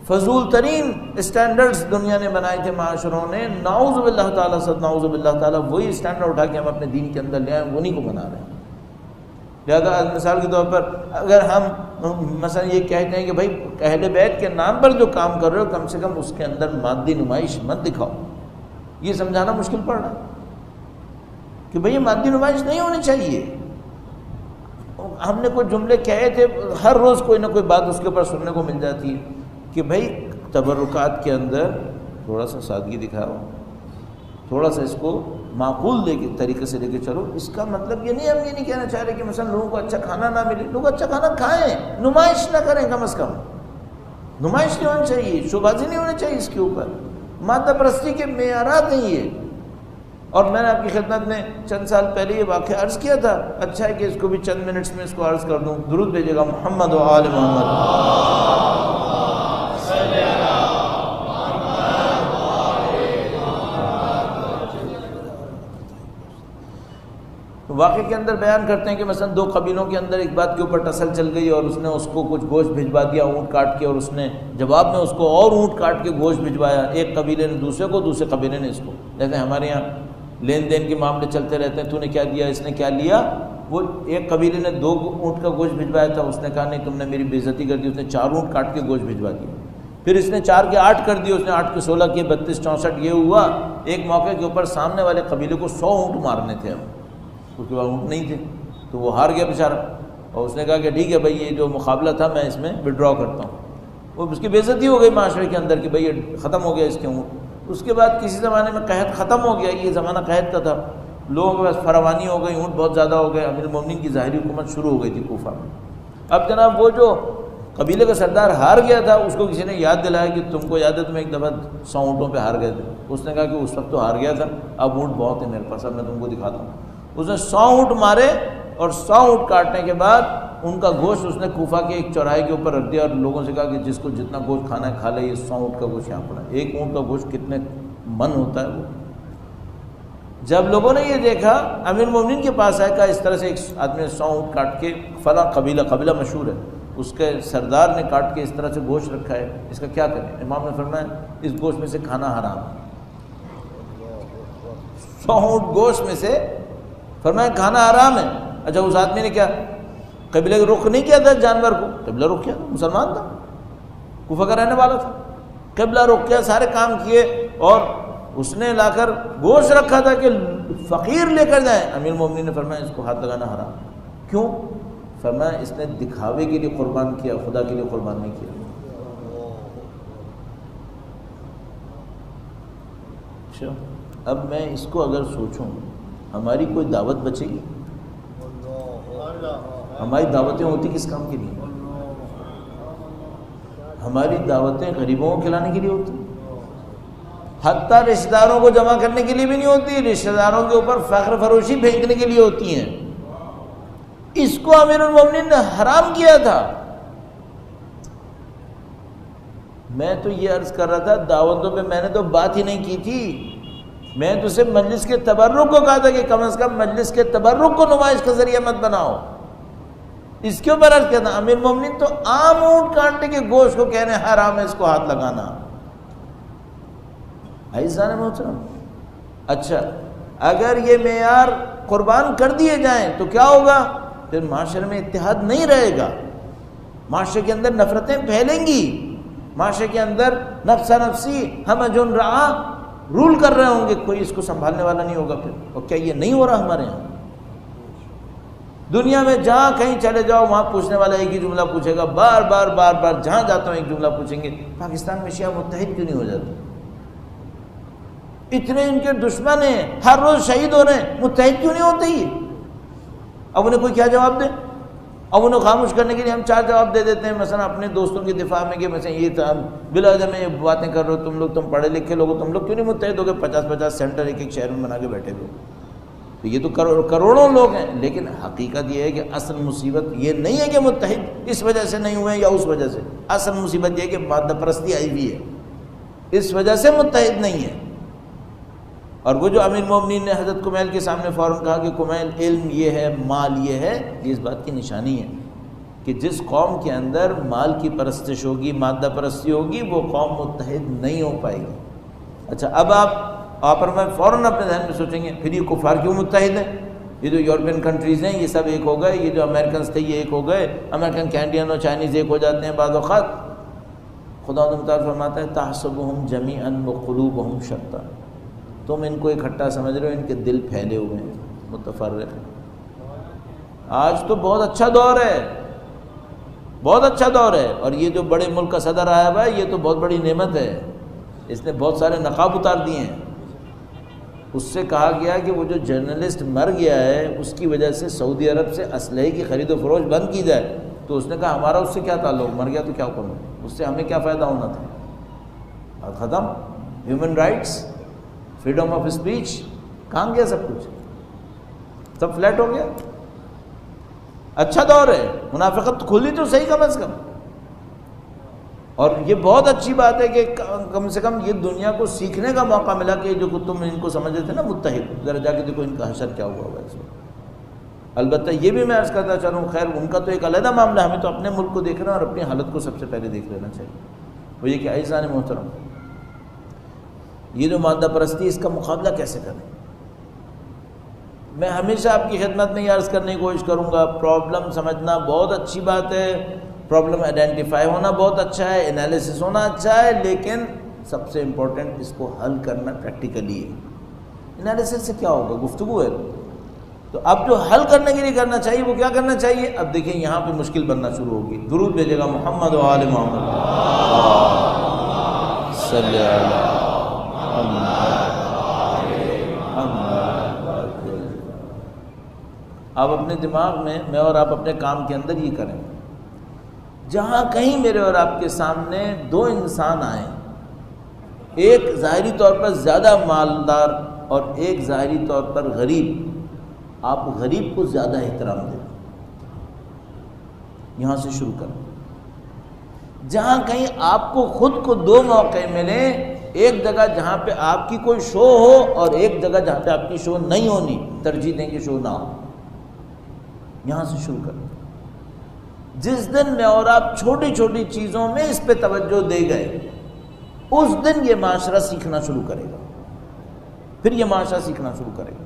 فضول ترین اسٹینڈرڈز دنیا نے بنائے تھے معاشروں نے، نعوذ باللہ تعالیٰ سے نعوذ باللہ تعالیٰ وہی اسٹینڈرڈ اٹھا کے ہم اپنے دین کے اندر لے آئے، انہی کو بنا رہے ہیں. لہذا مثال کے طور پر اگر ہم مثلا یہ کہتے ہیں کہ بھائی اہل بیت کے نام پر جو کام کر رہے ہو کم سے کم اس کے اندر مادی نمائش مت دکھاؤ، یہ سمجھانا مشکل پڑ رہا ہے کہ بھئی یہ مادی نمائش نہیں ہونی چاہیے. ہم نے کوئی جملے کہے تھے، ہر روز کوئی نہ کوئی بات اس کے اوپر سننے کو مل جاتی ہے کہ بھئی تبرکات کے اندر تھوڑا سا سادگی دکھاؤ، تھوڑا سا اس کو معقول طریقے سے لے کے چلو. اس کا مطلب یہ نہیں، ہم یہ نہیں کہنا چاہ رہے کہ مثلا لوگوں کو اچھا کھانا نہ ملے. لوگ اچھا کھانا کھائیں، نمائش نہ کریں. کم از کم نمائش نہیں ہونی چاہیے، شوبازی نہیں ہونی چاہیے. اس کے اوپر مادہ پرستی کے معیارات ہیں یہ. اور میں نے آپ کی خدمت میں چند سال پہلے یہ واقعہ عرض کیا تھا. اچھا ہے کہ اس کو بھی چند منٹس میں اس کو عرض کر دوں. درود بھیجے گا محمد و آل محمد. واقعے کے اندر بیان کرتے ہیں کہ مثلا دو قبیلوں کے اندر ایک بات کے اوپر ٹسل چل گئی اور اس نے اس کو کچھ گوشت بھجوا دیا اونٹ کاٹ کے، اور اس نے جواب میں اس کو اور اونٹ کاٹ کے گوشت بھجوایا. ایک قبیلے نے دوسرے کو، دوسرے قبیلے نے اس کو. جیسے ہمارے یہاں لین دین کے معاملے چلتے رہتے ہیں، تو نے کیا دیا، اس نے کیا لیا. وہ ایک قبیلے نے 2 اونٹ کا گوشت بھجوایا تھا، اس نے کہا نہیں تم نے میری بے عزتی کر دی، اس نے 4 اونٹ کاٹ کے گوشت بھجوا دیا. پھر اس نے 4 کے 8 کر دیے، اس نے 8 کے 16 کیے، 32 64. یہ ہوا ایک موقع کے اوپر سامنے والے قبیلے کو 100 اونٹ مارنے تھے. اس کے بعد اونٹ نہیں تھے تو وہ ہار گیا بیچارہ، اور اس نے کہا کہ ٹھیک ہے بھائی یہ جو مقابلہ تھا میں اس میں وڈرا کرتا ہوں. وہ اس کی بے عزتی ہو گئی معاشرے کے اندر کہ بھئی یہ ختم ہو گیا اس کے اونٹ. اس کے بعد کسی زمانے میں قحط ختم ہو گیا، یہ زمانہ قحط کا تھا، لوگوں کے پاس فراوانی ہو گئی، اونٹ بہت زیادہ ہو گئے. امیر المومنین کی ظاہری حکومت شروع ہو گئی تھی کوفہ میں. اب جناب وہ جو قبیلے کا سردار ہار گیا تھا، اس کو کسی نے یاد دلایا کہ تم کو یاد ہے تم ایک دفعہ 100 اونٹوں پہ ہار گئے تھے. اس نے کہا کہ اس وقت تو ہار گیا تھا، اب اونٹ بہت ہیں میرے پاس، اب میں تم کو دکھاتا ہوں. اس نے 100 اونٹ مارے اور 100 اونٹ کاٹنے کے بعد ان کا گوشت اس نے کوفہ کے ایک چوراہے کے اوپر رکھ دیا اور لوگوں سے کہا کہ جس کو جتنا گوشت کھانا ہے کھا لے. یہ 100 اونٹ کا گوشت یہاں پڑا. ایک اونٹ کا گوشت کتنے من ہوتا ہے وہ. جب لوگوں نے یہ دیکھا امیر المومنین کے پاس آئے، کہا اس طرح سے ایک آدمی نے 100 اونٹ کاٹ کے، فلاں قبیلہ مشہور ہے، اس کے سردار نے کاٹ کے اس طرح سے گوشت رکھا ہے، اس کا کیا کریں؟ امام نے فرمایا اس گوشت میں سے کھانا حرام ہے۔ 100 اونٹ گوشت میں سے فرمایا کھانا حرام ہے۔ اچھا اس آدمی نے کیا قبلے کا رخ نہیں کیا تھا جانور کو؟ قبلہ رخ کیا، مسلمان تھا، کوفہ کا رہنے والا تھا، قبلہ رخ کیا، سارے کام کیے، اور اس نے لا کر گوشت رکھا تھا کہ فقیر لے کر جائیں۔ امیر المومنین نے فرمایا اس کو ہاتھ لگانا حرام۔ کیوں؟ فرمایا اس نے دکھاوے کے لیے قربان کیا، خدا کے لیے قربان نہیں کیا۔ اچھا اب میں اس کو اگر سوچوں، ہماری کوئی دعوت بچے گی؟ ہماری دعوتیں ہوتی کس کام کے لیے؟ ہماری دعوتیں غریبوں کو کھلانے کے لیے ہوتی، حتیٰ رشتہ داروں کو جمع کرنے کے لیے بھی نہیں ہوتی، رشتہ داروں کے اوپر فخر فروشی پھینکنے کے لیے ہوتی ہیں۔ اس کو امیر المومنین نے حرام کیا تھا۔ میں تو یہ عرض کر رہا تھا دعوتوں پہ میں نے تو بات ہی نہیں کی تھی، میں تو صرف مجلس کے تبرک کو کہا تھا کہ کم از کم مجلس کے تبرک کو نمائش کا ذریعہ مت بناؤ۔ اس کے اوپر عرض کیا تھا امیر المومنین تو عام اونٹ کانٹے کے گوشت کو کہنے حرام ہے اس کو ہاتھ لگانا۔ عزیزان محترم، اچھا اگر یہ معیار قربان کر دیے جائیں تو کیا ہوگا؟ پھر معاشرے میں اتحاد نہیں رہے گا، معاشرے کے اندر نفرتیں پھیلیں گی، معاشرے کے اندر نفسا نفسی ہم جن رعا رول کر رہے ہوں گے، کوئی اس کو سنبھالنے والا نہیں ہوگا پھر۔ اور کیا یہ نہیں ہو رہا ہمارے یہاں؟ دنیا میں جہاں کہیں چلے جاؤ وہاں پوچھنے والا ایک ہی جملہ پوچھے گا، بار بار جہاں جاتا ہوں ایک جملہ پوچھیں گے، پاکستان میں شیعہ متحد کیوں نہیں ہو جاتے؟ اتنے ان کے دشمن ہیں، ہر روز شہید ہو رہے ہیں، متحد کیوں نہیں ہوتے؟ یہ اب انہیں کوئی کیا جواب دے؟ اب انہیں خاموش کرنے کے لیے ہم 4 جواب دے دیتے ہیں، مثلا اپنے دوستوں کے دفاع میں کہ مثلا یہ تھا بلا وجہ میں یہ باتیں کر رہے ہو تم پڑھے لکھے لوگ، تم لوگ کیوں نہیں متحد ہو گئے؟ 50 سینٹر ایک شہر میں بنا کے بیٹھے ہوئے، تو یہ تو کروڑوں لوگ ہیں۔ لیکن حقیقت یہ ہے کہ اصل مصیبت یہ نہیں ہے کہ متحد اس وجہ سے نہیں ہوئے یا اس وجہ سے، اصل مصیبت یہ ہے کہ مادہ پرستی آئی ہوئی ہے، اس وجہ سے متحد نہیں ہے۔ اور وہ جو امیر المومنین نے حضرت کمیل کے سامنے فوراً کہا کہ کمیل علم یہ ہے، مال یہ ہے، یہ اس بات کی نشانی ہے کہ جس قوم کے اندر مال کی پرستش ہوگی، مادہ پرستی ہوگی، وہ قوم متحد نہیں ہو پائے گی۔ اچھا اب آپ اور میں فوراً اپنے ذہن میں سوچیں گے پھر یہ کفار کیوں متحد ہیں؟ یہ جو یورپین کنٹریز ہیں یہ سب ایک ہو گئے، یہ جو امریکنز تھے یہ ایک ہو گئے، امریکن کینیڈین اور چائنیز ایک ہو جاتے ہیں بعض اوقات۔ خدا متعال فرماتا ہے تحسبهم جمیعا وقلوبهم شتیٰ، تم ان کو اکٹھا سمجھ رہے ہو، ان کے دل پھیلے ہوئے ہیں، متفرق ہیں۔ آج تو بہت اچھا دور ہے، بہت اچھا دور ہے، اور یہ جو بڑے ملک کا صدر آیا ہوا ہے یہ تو بہت بڑی نعمت ہے، اس نے بہت سارے نقاب اتار دیے ہیں۔ اس سے کہا گیا کہ وہ جو جرنلسٹ مر گیا ہے اس کی وجہ سے سعودی عرب سے اسلحے کی خرید و فروخت بند کی جائے، تو اس نے کہا ہمارا اس سے کیا تعلق، مر گیا تو کیا کروں، اس سے ہمیں کیا فائدہ ہونا تھا، بات ختم۔ Human rights, freedom of speech, کہاں گیا سب کچھ، سب فلیٹ ہو گیا۔ اچھا دور ہے، منافقت کھلی تو صحیح کم از کم، اور یہ بہت اچھی بات ہے کہ کم سے کم یہ دنیا کو سیکھنے کا موقع ملا کہ جو تم ان کو سمجھتے تھے نا متحد، ذرا جا کے دیکھو ان کا حشر کیا ہوا ہوگا اس وقت۔ البتہ یہ بھی میں عرض کرتا چلوں، خیر ان کا تو ایک علیحدہ معاملہ، ہمیں تو اپنے ملک کو دیکھنا اور اپنی حالت کو سب سے پہلے دیکھ لینا چاہیے۔ وہ یہ کہ عزیزان محترم، یہ جو مادہ پرستی اس کا مقابلہ کیسے کریں؟ میں ہمیشہ آپ کی خدمت میں یہ عرض کرنے کی کوشش کروں گا، پرابلم سمجھنا بہت اچھی بات ہے، پرابلم آئیڈینٹیفائی ہونا بہت اچھا ہے، انالیسس ہونا اچھا ہے، لیکن سب سے امپورٹنٹ اس کو حل کرنا پریکٹیکلی ہے۔ انالیسس سے کیا ہوگا، گفتگو ہے، تو اب جو حل کرنے کے لیے کرنا چاہیے وہ کیا کرنا چاہیے؟ اب دیکھیں یہاں پہ مشکل بننا شروع ہوگی۔ درود بھیجے گا محمد و آل محمد صلی اللہ۔ آپ اپنے دماغ میں اور آپ اپنے کام کے اندر یہ کریں، جہاں کہیں میرے اور آپ کے سامنے 2 انسان آئیں، ایک ظاہری طور پر زیادہ مالدار اور ایک ظاہری طور پر غریب، آپ غریب کو زیادہ احترام دیں، یہاں سے شروع کریں۔ جہاں کہیں آپ کو خود کو 2 موقع ملیں ایک جگہ جہاں پہ آپ کی کوئی شو ہو اور ایک جگہ جہاں پہ آپ کی شو نہیں ہونی، ترجیح دیں کہ شو نہ ہو، یہاں سے شروع کریں۔ جس دن میں اور آپ چھوٹی چھوٹی چیزوں میں اس پہ توجہ دے گئے، اس دن یہ معاشرہ سیکھنا شروع کرے گا، پھر یہ معاشرہ سیکھنا شروع کرے گا۔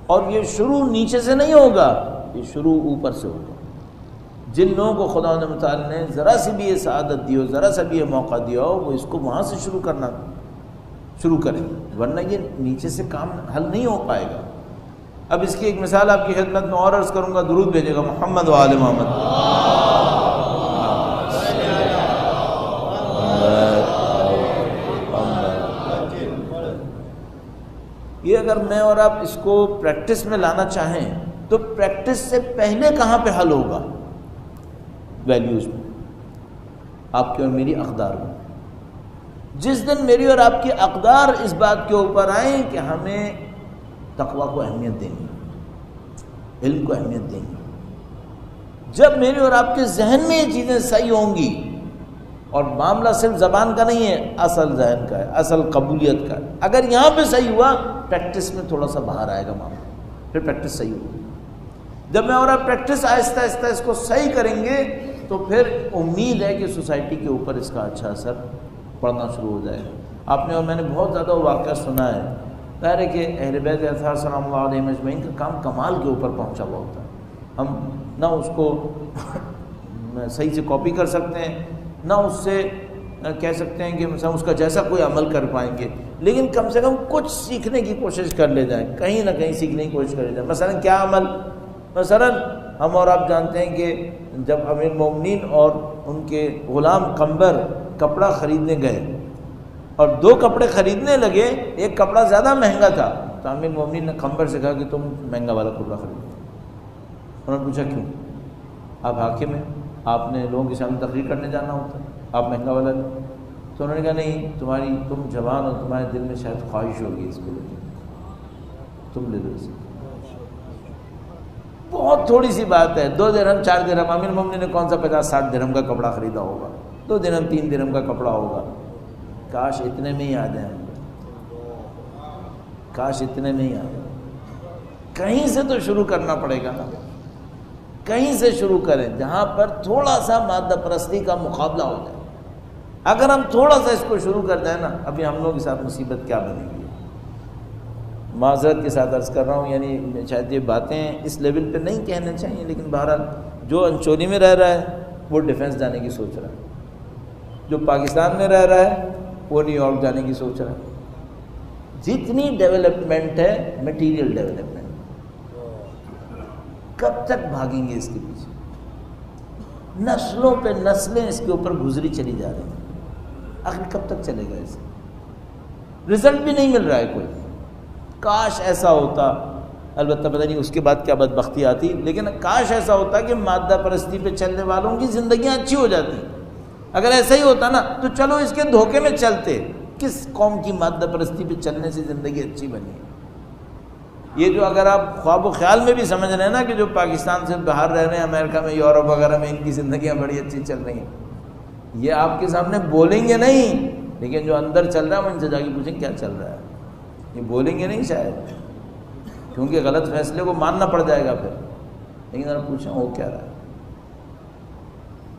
اور یہ شروع نیچے سے نہیں ہوگا، یہ شروع اوپر سے ہوگا۔ جن لوگوں کو خدا متعال نے ذرا سی بھی یہ سعادت دی ہو، ذرا سا بھی یہ موقع دیا ہو، وہ اس کو وہاں سے شروع کرنا شروع کریں، ورنہ یہ نیچے سے کام حل نہیں ہو پائے گا۔ اب اس کی ایک مثال آپ کی خدمت میں اور عرض کروں گا، درود بھیجے گا محمد و آل محمد۔ یہ اگر میں اور آپ اس کو پریکٹس میں لانا چاہیں تو پریکٹس سے پہلے کہاں پہ حل ہوگا؟ ویلیوز میں، آپ کی اور میری اقدار میں۔ جس دن میری اور آپ کی اقدار اس بات کے اوپر آئیں کہ ہمیں تقویٰ کو اہمیت دینی، علم کو اہمیت دینی، جب میرے اور آپ کے ذہن میں یہ چیزیں صحیح ہوں گی، اور معاملہ صرف زبان کا نہیں ہے، اصل ذہن کا ہے، اصل قبولیت کا ہے۔ اگر یہاں پہ صحیح ہوا، پریکٹس میں تھوڑا سا باہر آئے گا معاملہ، پھر پریکٹس صحیح ہوگی۔ جب میں اور آپ پریکٹس آہستہ آہستہ اس کو صحیح کریں گے تو پھر امید ہے کہ سوسائٹی کے اوپر اس کا اچھا اثر پڑنا شروع ہو جائے گا۔ آپ نے اور میں نے بہت زیادہ واقعہ سنا ہے، ظاہر ہے کہ اہل بیت اطہار صلی اللہ علیہ مجمعین کا کام کمال کے اوپر پہنچا ہوا ہوتا ہے۔ ہم نہ اس کو صحیح سے کاپی کر سکتے ہیں، نہ اس سے کہہ سکتے ہیں کہ مثلا اس کا جیسا کوئی عمل کر پائیں گے، لیکن کم سے کم کچھ سیکھنے کی کوشش کر لے جائیں، کہیں نہ کہیں سیکھنے کی کوشش کر لے جائیں۔ مثلا کیا عمل؟ مثلا ہم اور آپ جانتے ہیں کہ جب امیر المومنین اور ان کے غلام قنبر کپڑا خریدنے گئے اور دو کپڑے خریدنے لگے، ایک کپڑا زیادہ مہنگا تھا، تو امیر المومنین نے قنبر سے کہا کہ تم مہنگا والا کپڑا خریدو۔ انہوں نے پوچھا کیوں؟ آپ حاکم ہیں، آپ نے لوگوں کے سامنے تقریر کرنے جانا ہوتا ہے، آپ مہنگا والا لیں۔ تو انہوں نے کہا نہیں، تم جوان اور تمہارے دل میں شاید خواہش ہوگی اس کو لے کے، تم لے لو اسے۔ بہت تھوڑی سی بات ہے، 2 درہم 4 درہم، امیر المومنین نے کون سا 50-60 درہم کا کپڑا خریدا ہوگا، 2 درہم 3 درہم کا کپڑا ہوگا۔ کاش اتنے میں ہی آ جائیں، کاش اتنے میں ہی آ جائیں۔ کہیں سے تو شروع کرنا پڑے گا نا، کہیں سے شروع کریں جہاں پر تھوڑا سا مادہ پرستی کا مقابلہ ہو جائے۔ اگر ہم تھوڑا سا اس کو شروع کر دیں نا، ابھی ہم لوگوں کے ساتھ مصیبت کیا بنے گی۔ معذرت کے ساتھ عرض کر رہا ہوں، یعنی شاید یہ باتیں اس لیول پہ نہیں کہنے چاہیے، لیکن بہرحال جو انچولی میں رہ رہا ہے وہ ڈیفنس جانے کی سوچ رہا ہے، جو پاکستان میں رہ رہا ہے وہ نیو یارک جانے کی سوچ رہا ہے۔ جتنی ڈیولپمنٹ ہے میٹیریل ڈیولپمنٹ، کب تک بھاگیں گے اس کے پیچھے؟ نسلوں پہ نسلیں اس کے اوپر گزری چلی جا رہی ہیں، آخر کب تک چلے گا اسے؟ رزلٹ بھی نہیں مل رہا ہے کوئی۔ کاش ایسا ہوتا، البتہ پتہ نہیں اس کے بعد کیا بدبختی آتی، لیکن کاش ایسا ہوتا کہ مادہ پرستی پہ چلنے والوں کی زندگیاں اچھی ہو جاتی۔ اگر ایسا ہی ہوتا نا تو چلو اس کے دھوکے میں چلتے، کس قوم کی مادہ پرستی پہ چلنے سے زندگی اچھی بنی ہے؟ یہ جو اگر آپ خواب و خیال میں بھی سمجھ رہے ہیں نا کہ جو پاکستان سے باہر رہ رہے ہیں، امریکہ میں، یورپ وغیرہ میں، ان کی زندگیاں بڑی اچھی چل رہی ہیں، یہ آپ کے سامنے بولیں گے نہیں، لیکن جو اندر چل رہا ہے وہ ان سے جا کے پوچھیں کیا چل رہا ہے۔ یہ بولیں گے نہیں شاید، کیونکہ غلط فیصلے کو ماننا پڑ جائے گا پھر، لیکن اگر پوچھیں وہ کیا رہا ہے۔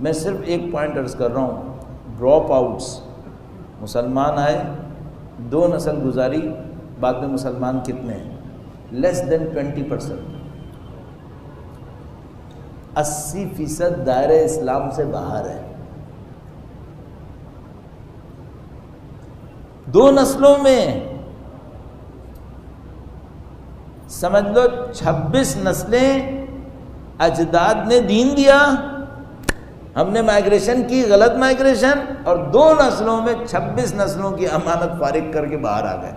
میں صرف ایک پوائنٹ عرض کر رہا ہوں، ڈراپ آؤٹس، مسلمان آئے، 2 نسل گزاری، بعد میں مسلمان کتنے ہیں؟ لیس دین 20%، 80% دائرہ اسلام سے باہر ہے۔ 2 نسلوں میں سمجھ لو 26 نسلیں اجداد نے دین دیا، ہم نے مائگریشن کی، غلط مائگریشن، اور 2 نسلوں میں 26 نسلوں کی امانت فارغ کر کے باہر آ گئے۔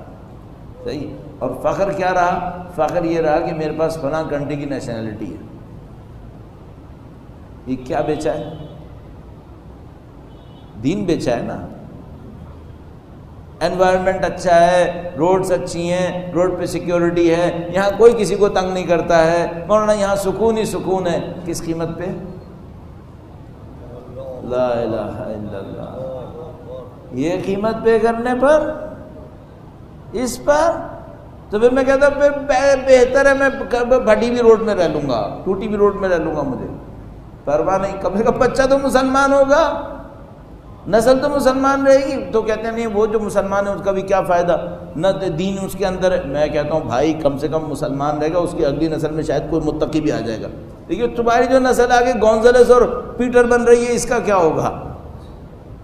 صحیح۔ اور فخر کیا رہا؟ فخر یہ رہا کہ میرے پاس فلاں کنٹری کی نیشنلٹی ہے۔ یہ کیا بیچا ہے؟ دین بیچا ہے نا۔ انوائرمنٹ اچھا ہے، روڈز اچھی ہیں، روڈ پہ سیکیورٹی ہے، یہاں کوئی کسی کو تنگ نہیں کرتا ہے، مولانا یہاں سکون ہی سکون ہے۔ کس قیمت پہ؟ لا الہ الا اللہ۔ یہ قیمت پے کرنے پر اس پر، تو پھر میں کہتا ہوں پھر بہتر ہے میں بھٹی بھی روڈ میں رہ لوں گا، ٹوٹی بھی روڈ میں رہ لوں گا، مجھے پرواہ نہیں، کم سے کم بچہ تو مسلمان ہوگا، نسل تو مسلمان رہے گی۔ تو کہتے ہیں نہیں وہ جو مسلمان ہے اس کا بھی کیا فائدہ، نہ دین اس کے اندر ہے۔ میں کہتا ہوں بھائی کم سے کم مسلمان رہے گا، اس کی اگلی نسل میں شاید کوئی متقی بھی آ جائے گا، لیکن تمہاری جو نسل آگے گونزلس اور پیٹر بن رہی ہے، اس کا کیا ہوگا؟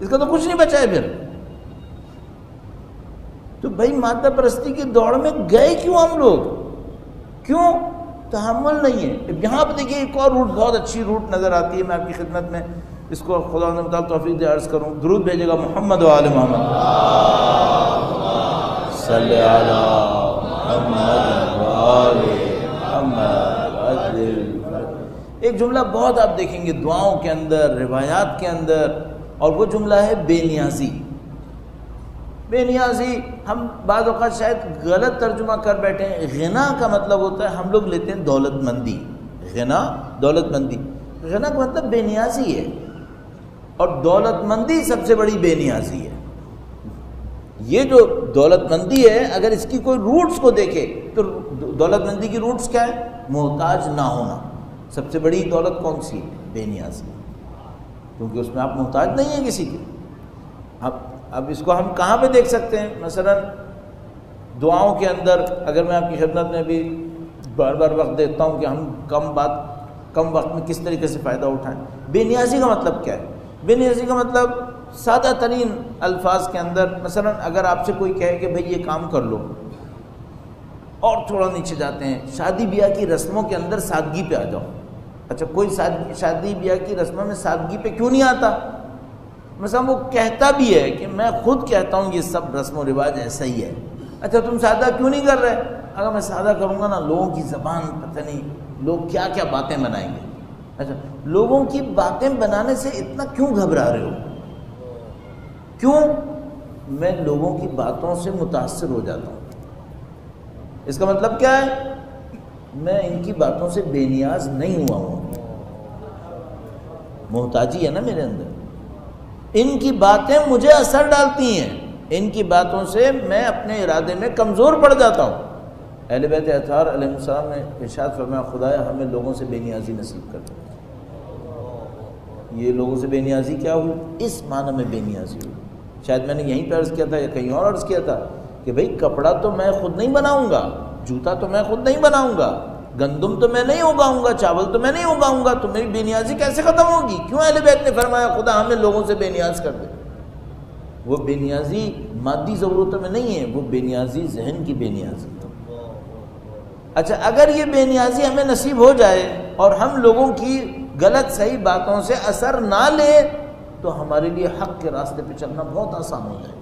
اس کا تو کچھ نہیں بچا ہے پھر۔ تو بھائی مادہ پرستی کی دوڑ میں گئے کیوں ہم لوگ؟ کیوں؟ تحمل نہیں ہے۔ یہاں پہ دیکھیے ایک اور روٹ، بہت اچھی روٹ نظر آتی ہے، میں آپ کی خدمت میں اس کو خدا نے تعالیٰ توفیق دے عرض کروں۔ درود بھیجے گا محمد و آل محمد، صلی علی محمد و آل محمد۔ ایک جملہ بہت آپ دیکھیں گے دعاؤں کے اندر، روایات کے اندر، اور وہ جملہ ہے بے نیازی۔ بے نیازی ہم بعض اوقات شاید غلط ترجمہ کر بیٹھے ہیں۔ غنا کا مطلب ہوتا ہے، ہم لوگ لیتے ہیں دولت مندی، غنا دولت مندی، غنا کا مطلب بے نیازی ہے، اور دولت مندی سب سے بڑی بے نیازی ہے۔ یہ جو دولت مندی ہے، اگر اس کی کوئی روٹس کو دیکھے تو دولت مندی کی روٹس کیا ہے؟ محتاج نہ ہونا۔ سب سے بڑی دولت کون سی ہے؟ بے نیازی، کیونکہ اس میں آپ محتاج نہیں ہیں کسی کے۔ اب اس کو ہم کہاں پہ دیکھ سکتے ہیں؟ مثلا دعاؤں کے اندر، اگر میں آپ کی خدمت میں بھی بار بار وقت دیتا ہوں کہ ہم کم وقت میں کس طریقے سے فائدہ اٹھائیں۔ بے نیازی کا مطلب کیا ہے؟ بے نیازی کا مطلب سادہ ترین الفاظ کے اندر، مثلا اگر آپ سے کوئی کہے کہ بھئی یہ کام کر لو، اور تھوڑا نیچے جاتے ہیں، شادی بیاہ کی رسموں کے اندر سادگی پہ آ جاؤ۔ اچھا کوئی شادی بیاہ کی رسموں میں سادگی پہ کیوں نہیں آتا؟ مثلا وہ کہتا بھی ہے کہ میں خود کہتا ہوں یہ سب رسم و رواج ایسا ہی ہے، اچھا تم سادہ کیوں نہیں کر رہے؟ اگر میں سادہ کروں گا نا، لوگوں کی زبان پتہ نہیں لوگ کیا کیا باتیں بنائیں گے۔ اچھا لوگوں کی باتیں بنانے سے اتنا کیوں گھبرا رہے ہو؟ کیوں؟ میں لوگوں کی باتوں سے متاثر ہو جاتا ہوں۔ اس کا مطلب کیا ہے؟ میں ان کی باتوں سے بے نیاز نہیں ہوا ہوں، محتاجی ہے نا میرے اندر۔ ان کی باتیں مجھے اثر ڈالتی ہیں، ان کی باتوں سے میں اپنے ارادے میں کمزور پڑ جاتا ہوں۔ اہل بیت اطہار علیہ السلام نے ارشاد فرمایا خدایا ہمیں لوگوں سے بے نیازی نصیب کر دے۔ یہ لوگوں سے بے نیازی کیا ہوئی؟ اس معنی میں بے نیازی ہوئی۔ شاید میں نے یہیں پہ عرض کیا تھا یا کہیں اور عرض کیا تھا کہ بھئی کپڑا تو میں خود نہیں بناؤں گا، جوتا تو میں خود نہیں بناؤں گا، گندم تو میں نہیں اگاؤں گا، چاول تو میں نہیں اگاؤں گا، تو میری بے نیازی کیسے ختم ہوگی؟ کیوں اہل بیت نے فرمایا خدا ہمیں لوگوں سے بے نیاز کر دے؟ وہ بے نیازی مادی ضرورتوں میں نہیں ہے، وہ بے نیازی ذہن کی بے نیازی۔ اچھا اگر یہ بے نیازی ہمیں نصیب ہو جائے اور ہم لوگوں کی غلط صحیح باتوں سے اثر نہ لیں تو ہمارے لیے حق کے راستے پہ چلنا بہت آسان ہو جائے۔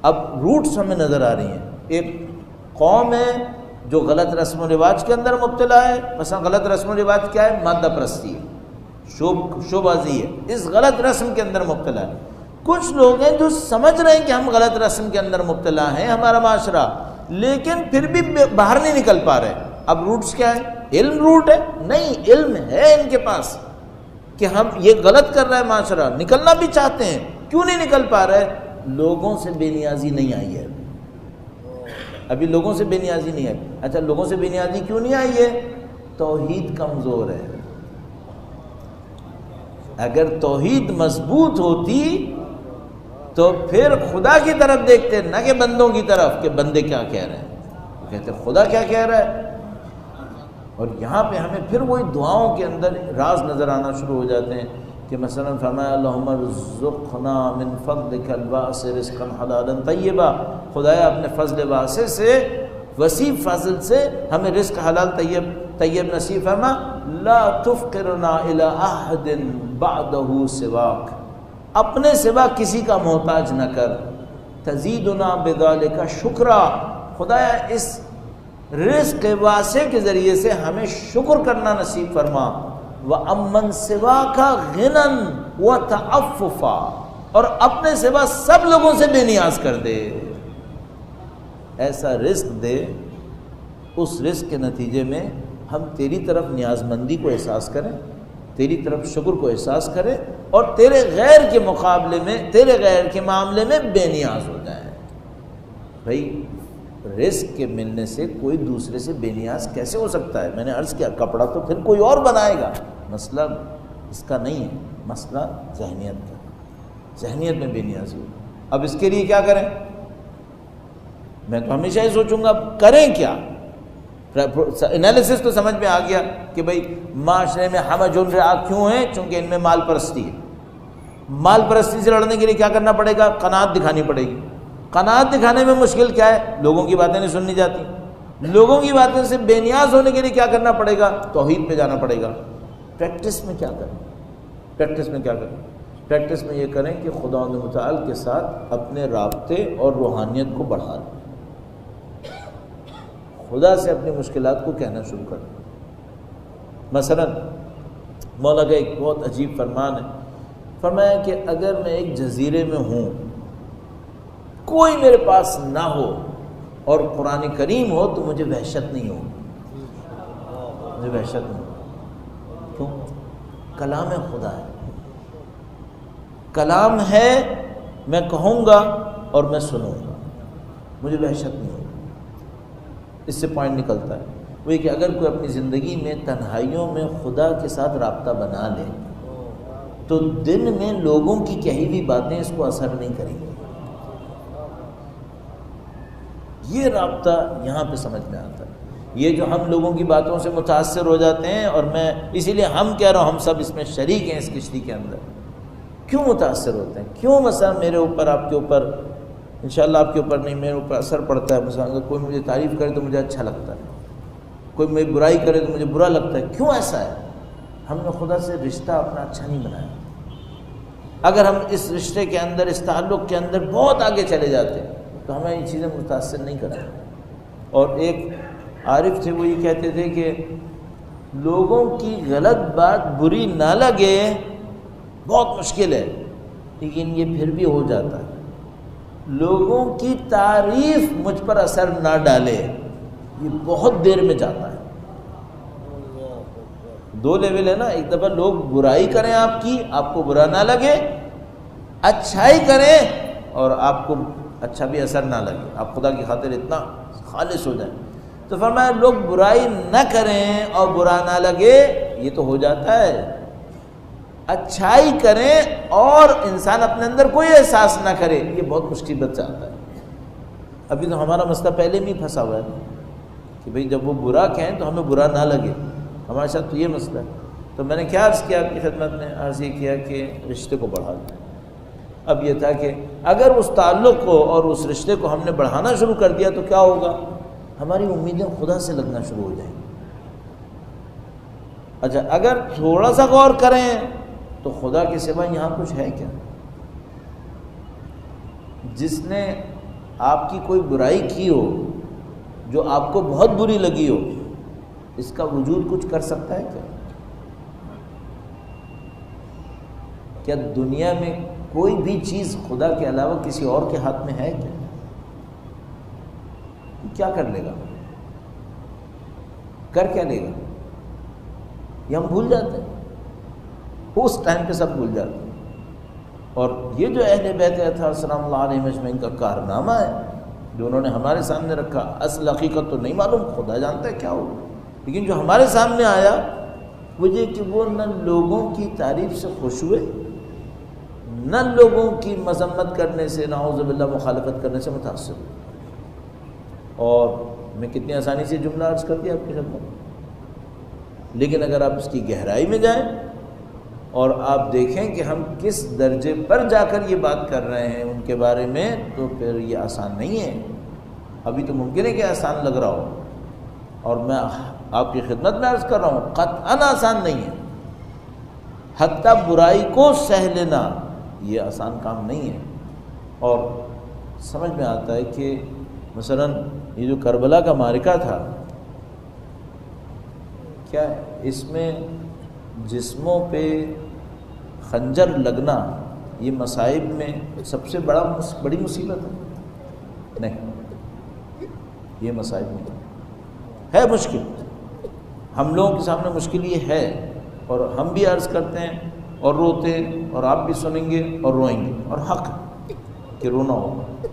اب روٹس ہمیں نظر آ رہی ہیں۔ ایک قوم ہے جو غلط رسم و رواج کے اندر مبتلا ہے، مثلا غلط رسم و رواج کیا ہے؟ مادہ پرستی ہے، شوبازی ہے، اس غلط رسم کے اندر مبتلا ہے۔ کچھ لوگ ہیں جو سمجھ رہے ہیں کہ ہم غلط رسم کے اندر مبتلا ہیں، ہمارا معاشرہ، لیکن پھر بھی باہر نہیں نکل پا رہے۔ اب روٹس کیا ہے؟ علم روٹ ہے؟ نہیں، علم ہے ان کے پاس کہ ہم یہ غلط کر رہا ہے معاشرہ، نکلنا بھی چاہتے ہیں، کیوں نہیں نکل پا رہے؟ لوگوں سے بے نیازی نہیں آئی ہے، ابھی لوگوں سے بے نیازی نہیں آئی۔ اچھا لوگوں سے بے نیازی کیوں نہیں آئی ہے؟ توحید کمزور ہے۔ اگر توحید مضبوط ہوتی تو پھر خدا کی طرف دیکھتے، نہ کہ بندوں کی طرف کہ بندے کیا کہہ رہے ہیں، وہ کہتے خدا کیا کہہ رہا ہے۔ اور یہاں پہ ہمیں پھر وہی دعاؤں کے اندر راز نظر آنا شروع ہو جاتے ہیں کہ مثلا فرمایا اللہم ارزقنا من فضلک الواسع رزقا حلالا طیبا، خدایا اپنے فضل واسع سے، وسیع فضل سے ہمیں رزق حلال طیب نصیب فرما، لا تفقرنا الی احد بعدہ سواک، اپنے سوا کسی کا محتاج نہ کر، تزیدنا بذالک شکرا، خدایا اس رزق واسع کے ذریعے سے ہمیں شکر کرنا نصیب فرما، وَأَمَّنْ سِوَاكَ غِنًا وَتَعَفُّفًا، اور اپنے سوا سب لوگوں سے بے نیاز کر دے، ایسا رزق دے اس رزق کے نتیجے میں ہم تیری طرف نیاز مندی کو احساس کریں، تیری طرف شکر کو احساس کرے اور تیرے غیر کے مقابلے میں، تیرے غیر کے معاملے میں بے نیاز ہو جائیں۔ بھائی رزق کے ملنے سے کوئی دوسرے سے بے نیاز کیسے ہو سکتا ہے؟ میں نے عرض کیا کپڑا تو پھر کوئی اور بنائے گا، مسئلہ اس کا نہیں ہے، مسئلہ ذہنیت کا، ذہنیت میں بے نیازی ہو۔ اب اس کے لیے کیا کریں؟ میں تو ہمیشہ ہی سوچوں گا کریں کیا؟ انالیسس تو سمجھ میں آ گیا کہ بھئی معاشرے میں حمج رعا کیوں ہے؟ چونکہ ان میں مال پرستی ہے۔ مال پرستی سے لڑنے کے لیے کیا کرنا پڑے گا؟ قناعت دکھانی پڑے گی۔ قناعت دکھانے میں مشکل کیا ہے؟ لوگوں کی باتیں نہیں سننی جاتی۔ لوگوں کی باتیں سے بے نیاز ہونے کے لیے کیا کرنا پڑے گا؟ توحید پہ جانا پڑے گا۔ پریکٹس میں کیا کریں؟ پریکٹس میں کیا کریں؟ پریکٹس میں یہ کریں کہ خدا متعال کے ساتھ اپنے رابطے اور روحانیت کو بڑھا لیں، خدا سے اپنی مشکلات کو کہنا شروع کر دیں۔ مثلا مولا کا ایک بہت عجیب فرمان ہے، فرمایا کہ اگر میں ایک جزیرے میں ہوں، کوئی میرے پاس نہ ہو اور قرآن کریم ہو تو مجھے وحشت نہیں ہو، مجھے وحشت نہیں ہو۔ کیوں؟ کلام خدا ہے، کلام ہے، میں کہوں گا اور میں سنوں گا، مجھے وحشت نہیں ہوگی۔ اس سے پوائنٹ نکلتا ہے وہ یہ کہ اگر کوئی اپنی زندگی میں تنہائیوں میں خدا کے ساتھ رابطہ بنا لے تو دن میں لوگوں کی کہی ہوئی باتیں اس کو اثر نہیں کریں گی۔ یہ رابطہ یہاں پہ سمجھ میں آتا ہے۔ یہ جو ہم لوگوں کی باتوں سے متاثر ہو جاتے ہیں، اور میں اسی لیے ہم کہہ رہا ہوں ہم سب اس میں شریک ہیں، اس کشتی کے اندر کیوں متاثر ہوتے ہیں؟ کیوں مثلا میرے اوپر، آپ کے اوپر، انشاءاللہ آپ کے اوپر نہیں، میرے اوپر اثر پڑتا ہے؟ مثلا اگر کوئی مجھے تعریف کرے تو مجھے اچھا لگتا ہے، کوئی میری برائی کرے تو مجھے برا لگتا ہے۔ کیوں ایسا ہے؟ ہم نے خدا سے رشتہ اپنا اچھا نہیں بنایا۔ اگر ہم اس رشتے کے اندر، اس تعلق کے اندر بہت آگے چلے جاتے تو ہمیں یہ چیزیں متاثر نہیں کریں۔ اور ایک عارف تھے، وہ یہ کہتے تھے کہ لوگوں کی غلط بات بری نہ لگے بہت مشکل ہے، لیکن یہ پھر بھی ہو جاتا ہے۔ لوگوں کی تعریف مجھ پر اثر نہ ڈالے، یہ بہت دیر میں جاتا ہے۔ دو لیول ہے نا، ایک دفعہ لوگ برائی کریں آپ کی، آپ کو برا نہ لگے، اچھائی کریں اور آپ کو اچھا بھی اثر نہ لگے، آپ خدا کی خاطر اتنا خالص ہو جائیں۔ تو فرمایا لوگ برائی نہ کریں اور برا نہ لگے، یہ تو ہو جاتا ہے۔ اچھائی کریں اور انسان اپنے اندر کوئی احساس نہ کرے، یہ بہت مصیبت سے آتا ہے۔ ابھی تو ہمارا مسئلہ پہلے میں ہی پھنسا ہوا ہے کہ بھئی جب وہ برا کہیں تو ہمیں برا نہ لگے، ہمارے ساتھ تو یہ مسئلہ ہے۔ تو میں نے کیا عرض کیا آپ کی خدمت میں؟ عرض یہ کیا کہ رشتے کو بڑھا دیں۔ اب یہ تھا کہ اگر اس تعلق کو اور اس رشتے کو ہم نے بڑھانا شروع کر دیا تو کیا ہوگا؟ ہماری امیدیں خدا سے لگنا شروع ہو جائیں گی۔ اچھا اگر تھوڑا سا غور کریں تو خدا کے سوا یہاں کچھ ہے کیا؟ جس نے آپ کی کوئی برائی کی ہو جو آپ کو بہت بری لگی ہو، اس کا وجود کچھ کر سکتا ہے کیا؟ کیا دنیا میں کوئی بھی چیز خدا کے علاوہ کسی اور کے ہاتھ میں ہے کیا؟ کیا کر لے گا؟ کر کیا لے گا؟ یہ ہم بھول جاتے ہیں، اس ٹائم پہ سب بھول جاتے ہیں۔ اور یہ جو اہل بیت اطہار صلی اللہ علیہ وسلم کا کارنامہ ہے جو انہوں نے ہمارے سامنے رکھا، اصل حقیقت تو نہیں معلوم، خدا جانتا ہے کیا ہوگا، لیکن جو ہمارے سامنے آیا وہ یہ کہ وہ نہ لوگوں کی تعریف سے خوش ہوئے، نہ لوگوں کی مذمت کرنے سے، نعوذ باللہ مخالفت کرنے سے متاثر ہوئے۔ اور میں کتنی آسانی سے جملہ عرض کر دیا آپ کی خدمت میں، لیکن اگر آپ اس کی گہرائی میں جائیں اور آپ دیکھیں کہ ہم کس درجے پر جا کر یہ بات کر رہے ہیں ان کے بارے میں، تو پھر یہ آسان نہیں ہے۔ ابھی تو ممکن ہے کہ آسان لگ رہا ہو، اور میں آپ کی خدمت میں عرض کر رہا ہوں قطعاً آسان نہیں ہے۔ حتیٰ برائی کو سہ لینا یہ آسان کام نہیں ہے۔ اور سمجھ میں آتا ہے کہ مثلا یہ جو کربلا کا معرکہ تھا، کیا اس میں جسموں پہ خنجر لگنا یہ مصائب میں سب سے بڑی مصیبت ہے؟ نہیں، یہ مصائب نہیں ہے، مشکل ہم لوگوں کے سامنے مشکل یہ ہے، اور ہم بھی عرض کرتے ہیں اور روتے ہیں، اور آپ بھی سنیں گے اور روئیں گے، اور حق کہ رونا ہوگا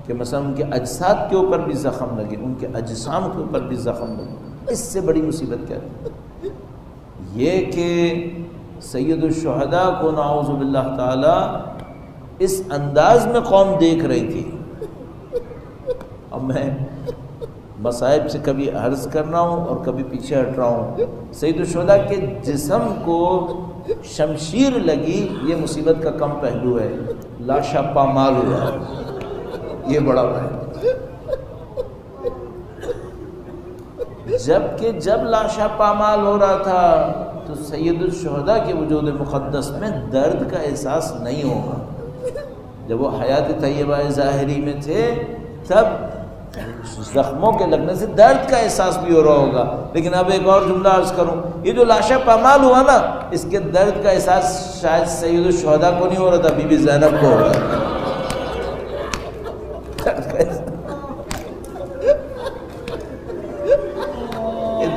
کہ مثلا ان کے اجساد کے اوپر بھی زخم لگے، ان کے اجسام کے اوپر بھی زخم لگے۔ اس سے بڑی مصیبت کیا ہے؟ یہ کہ سید الشہداء کو نعوذ باللہ تعالی اس انداز میں قوم دیکھ رہی تھی۔ اب میں مصائب سے کبھی عرض کر رہا ہوں اور کبھی پیچھے ہٹ رہا ہوں، سید الشہداء کے جسم کو شمشیر لگی، یہ مصیبت کا کم پہلو ہے، لاشا پامال ہوا، یہ بڑا ہے۔ جبکہ جب لاشا پامال ہو رہا تھا تو سید الشہداء کے وجود مقدس میں درد کا احساس نہیں ہوگا۔ جب وہ حیات طیبہ ظاہری میں تھے تب زخموں کے لگنے سے درد کا احساس بھی ہو رہا ہوگا، لیکن اب ایک اور جملہ عرض کروں، یہ جو لاشا پامال ہوا نا، اس کے درد کا احساس شاید سید الشہداء کو نہیں ہو رہا تھا، بی بی زینب کو ہو رہا تھا۔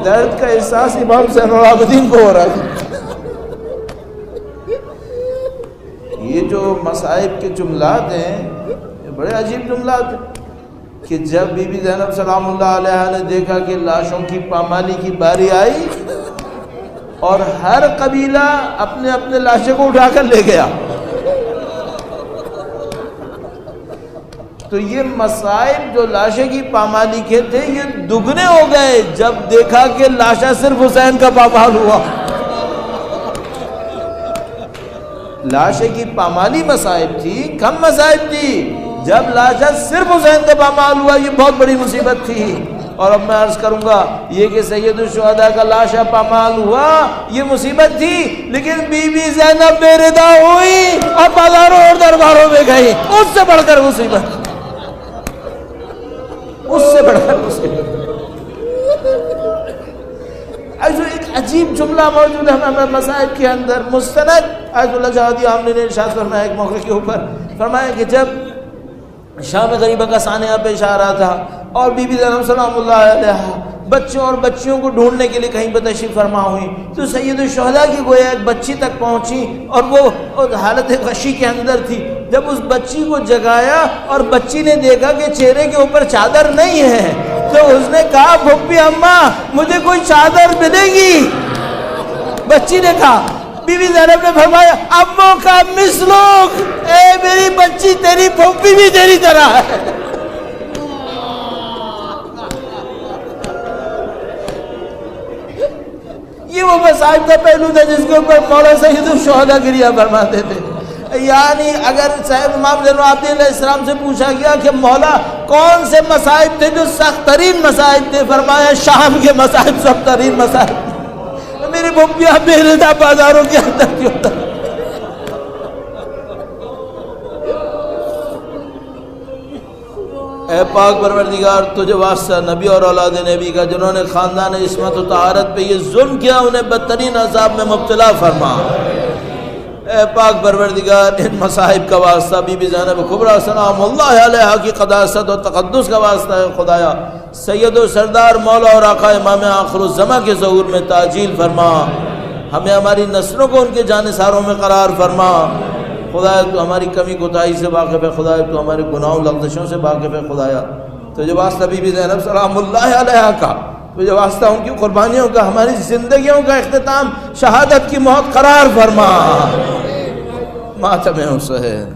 درد کا احساس امام زین العابدین کو ہو رہا تھا۔ یہ جو مصائب کے جملات ہیں یہ بڑے عجیب جملات ہیں کہ جب بی بی زینب سلام اللہ علیہا نے دیکھا کہ لاشوں کی پامالی کی باری آئی اور ہر قبیلہ اپنے اپنے لاشیں کو اٹھا کر لے گیا، تو یہ مصائب جو لاشیں کی پامالی کے تھے یہ دگنے ہو گئے جب دیکھا کہ لاشا صرف حسین کا پامال ہوا۔ لاشیں کی پامالی مصائب تھی، کم مصائب تھی، جب لاشا صرف حسین کا پامال ہوا یہ بہت بڑی مصیبت تھی۔ اور اب میں عرض کروں گا یہ کہ سید الشہداء کا لاشا پامال ہوا یہ مصیبت تھی، لیکن بی بی زینب بے ردا ہوئی اور بازاروں اور درباروں میں گئی، اس سے بڑھ کر مصیبت، اس سے بڑھ کر مصیبت۔ ایسا ایک عجیب جملہ موجود ہے ہمیں مصائب کے اندر، مستند آیت اللہ جہادی عاملہ نے ارشاد فرمایا ایک موقع کے اوپر، فرمایا کہ جب شام غریبہ کا سانحہ پیش آ رہا تھا اور بی بی زینب سلام اللہ علیہا بچوں اور بچیوں کو ڈھونڈنے کے لیے کہیں پہ تشریف فرما ہوئی، تو سید الشہداء کی گویا ایک بچی تک پہنچی اور وہ حالت غشی کے اندر تھی۔ جب اس بچی کو جگایا اور بچی نے دیکھا کہ چہرے کے اوپر چادر نہیں ہے تو اس نے کہا پھوپھی اماں مجھے کوئی چادر ملے گی؟ بچی نے کہا، بی بی زینب نے فرمایا اموں کا مثلوک، اے میری بچی تیری پھوپھی بھی تیری طرح ہے۔ یہ وہ مصائب کا پہلو تھا جس کے اوپر مولا سید الشہداء گریہ فرماتے تھے۔ یعنی اگر صاحب امام زین العابدین علیہ السلام سے پوچھا گیا کہ مولا کون سے مصائب تھے جو سخت ترین مصائب تھے، فرمایا شام کے مصائب سخت ترین مصائب تھے، میری بھوپیاں بے ردا بازاروں کے اندر کیوں تھا۔ اے پاک پروردگار تجھے واسطہ نبی اور اولاد نبی کا جنہوں نے خاندان عصمت و طہارت پہ یہ ظلم کیا انہیں بدترین عذاب میں مبتلا فرما۔ اے پاک پروردگار ان مصائب کا واسطہ بی بی زینب کبریٰ سلام اللہ علیہا کی قداست و تقدس کا واسطہ ہے خدایا، سید و سردار مولا اور آقا امام آخر الزماں کے ظہور میں تعجیل فرما، ہمیں ہماری نسلوں کو ان کے جانثاروں میں قرار فرما۔ خدایا تو ہماری کمی کوتاہی سے واقف ہے، خدایا تو ہمارے گناہوں لغزشوں سے واقف ہے، خدایا تجھے واسطہ بی بی زینب سلام اللہ علیہا کا، تجھے واسطہ ان کی قربانیوں کا، ہماری زندگیوں کا اختتام شہادت کی موت قرار فرما۔ ماتم حسین۔